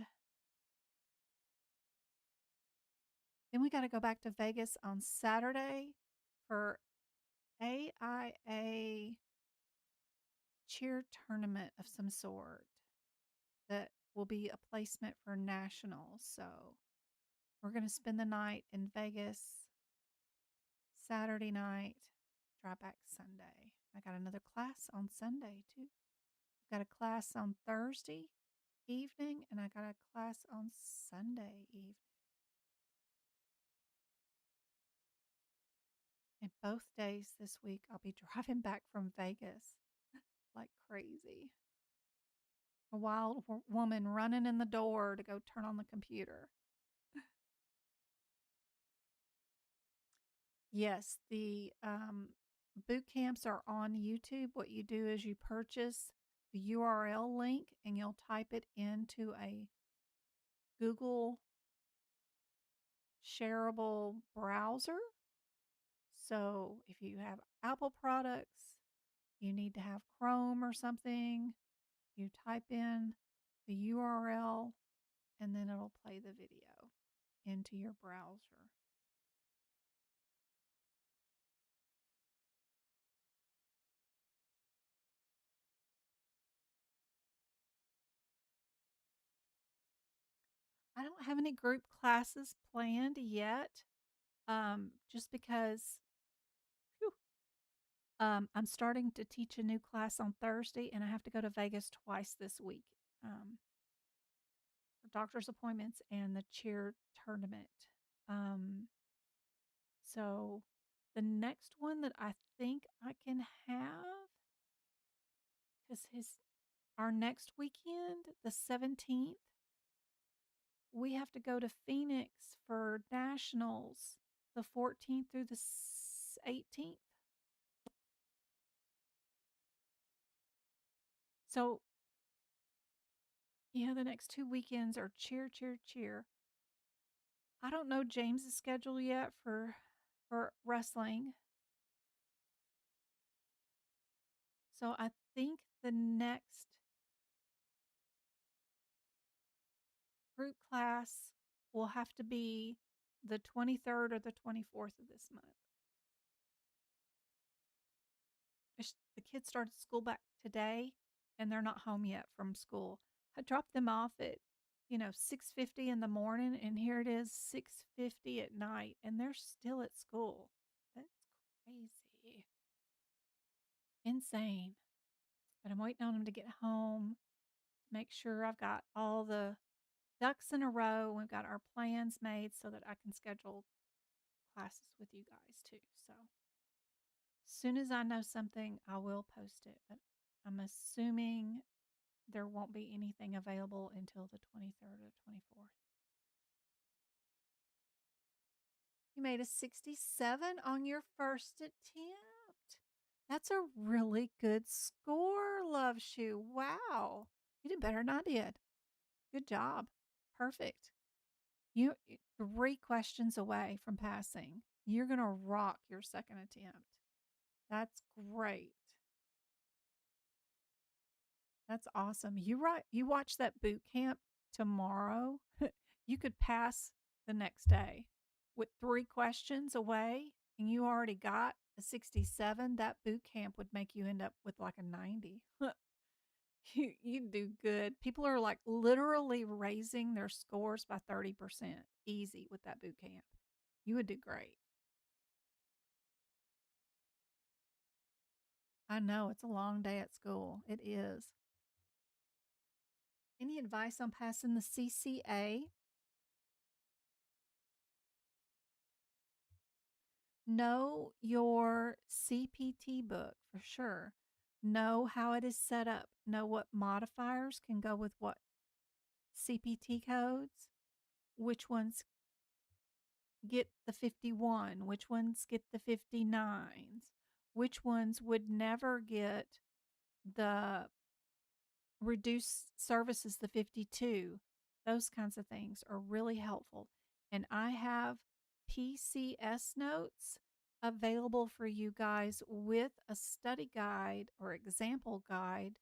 then we got to go back to Vegas on Saturday for AIA cheer tournament of some sort that will be a placement for nationals. So we're going to spend the night in Vegas Saturday night, drive back Sunday. I got another class on Sunday too. I've got a class on Thursday evening and I got a class on Sunday evening. And both days this week, I'll be driving back from Vegas like crazy. A wild woman running in the door to go turn on the computer. Yes, the boot camps are on YouTube. What you do is you purchase the URL link and you'll type it into a Google shareable browser. So if you have Apple products, you need to have Chrome or something. You type in the URL and then it'll play the video into your browser. I don't have any group classes planned yet, just because whew, I'm starting to teach a new class on Thursday and I have to go to Vegas twice this week for doctor's appointments and the cheer tournament. Um, so the next one that I think I can have, because our next weekend, the 17th, we have to go to Phoenix for nationals the 14th through the 18th. So, the next 2 weekends are cheer, cheer, cheer. I don't know James's schedule yet for wrestling. So I think the next group class will have to be the 23rd or the 24th of this month. The kids started school back today and they're not home yet from school. I dropped them off at 6:50 in the morning and here it is 6:50 at night and they're still at school. That's crazy. Insane. But I'm waiting on them to get home, to make sure I've got all the ducks in a row. We've got our plans made so that I can schedule classes with you guys too. So as soon as I know something, I will post it. But I'm assuming there won't be anything available until the 23rd or 24th. You made a 67 on your first attempt. That's a really good score, Love Shoe. Wow. You did better than I did. Good job. Perfect. You 3 questions away from passing. You're going to rock your second attempt. That's great. That's awesome. You watch that boot camp tomorrow. You could pass the next day with 3 questions away and you already got a 67. That boot camp would make you end up with like a 90. You do good. People are like literally raising their scores by 30% easy with that boot camp. You would do great. I know it's a long day at school. It is. Any advice on passing the CCA? Know your CPT book for sure. Know how it is set up. Know what modifiers can go with what CPT codes. Which ones get the 51, which ones get the 59s, which ones would never get the reduce services to 52. Those kinds of things are really helpful. And I have PCS notes available for you guys with a study guide or example guide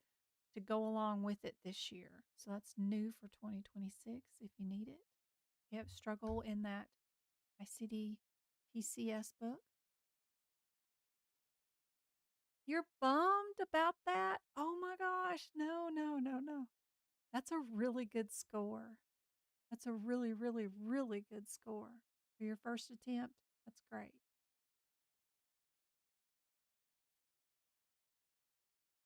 to go along with it this year. So that's new for 2026 if you need it. You have struggle in that ICD PCS book. You're bummed about that? Oh my gosh. No, no, no, no. That's a really good score. That's a really, really, really good score for your first attempt. That's great.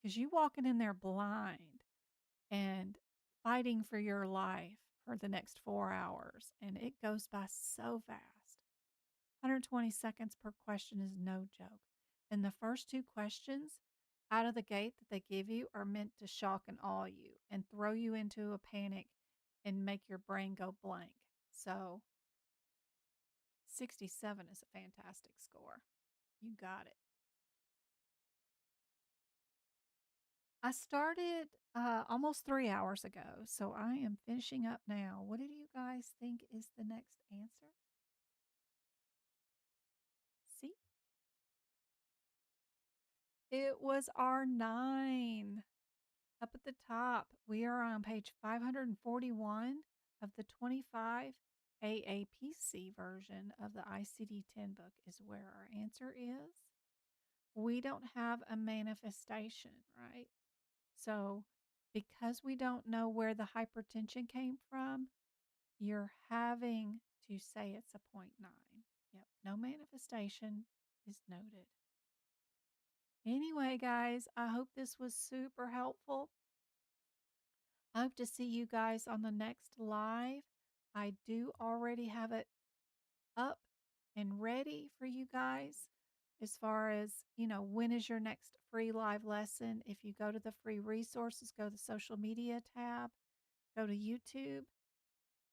Because you walking in there blind and fighting for your life for the next 4 hours, and it goes by so fast. 120 seconds per question is no joke. And the first two questions out of the gate that they give you are meant to shock and awe you and throw you into a panic and make your brain go blank. So 67 is a fantastic score. You got it. I started almost 3 hours ago, so I am finishing up now. What do you guys think is the next answer? See? It was R9 up at the top. We are on page 541 of the 25 AAPC version of the ICD-10 book is where our answer is. We don't have a manifestation, right? So because we don't know where the hypertension came from, you're having to say it's a 0.9. Yep, no manifestation is noted. Anyway, guys, I hope this was super helpful. I hope to see you guys on the next live. I do already have it up and ready for you guys as far as, when is your next free live lesson. If you go to the free resources, go to the social media tab, go to YouTube.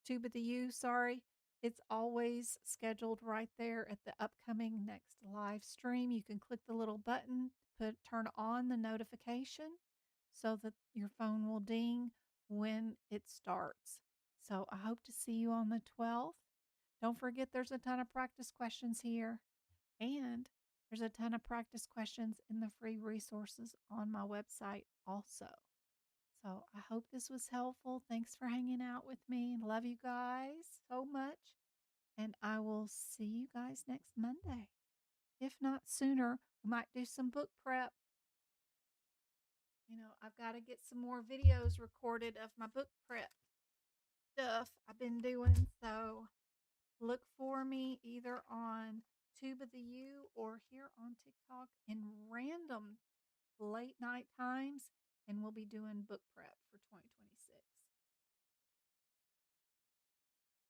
Tube of the U, sorry. It's always scheduled right there at the upcoming next live stream. You can click the little button, turn on the notification so that your phone will ding when it starts. So I hope to see you on the 12th. Don't forget there's a ton of practice questions here, and there's a ton of practice questions in the free resources on my website also. So I hope this was helpful. Thanks for hanging out with me. Love you guys so much. And I will see you guys next Monday. If not sooner, we might do some book prep. I've got to get some more videos recorded of my book prep stuff I've been doing. So look for me either on Tube of the U or here on TikTok in random late night times. And we'll be doing book prep for 2020.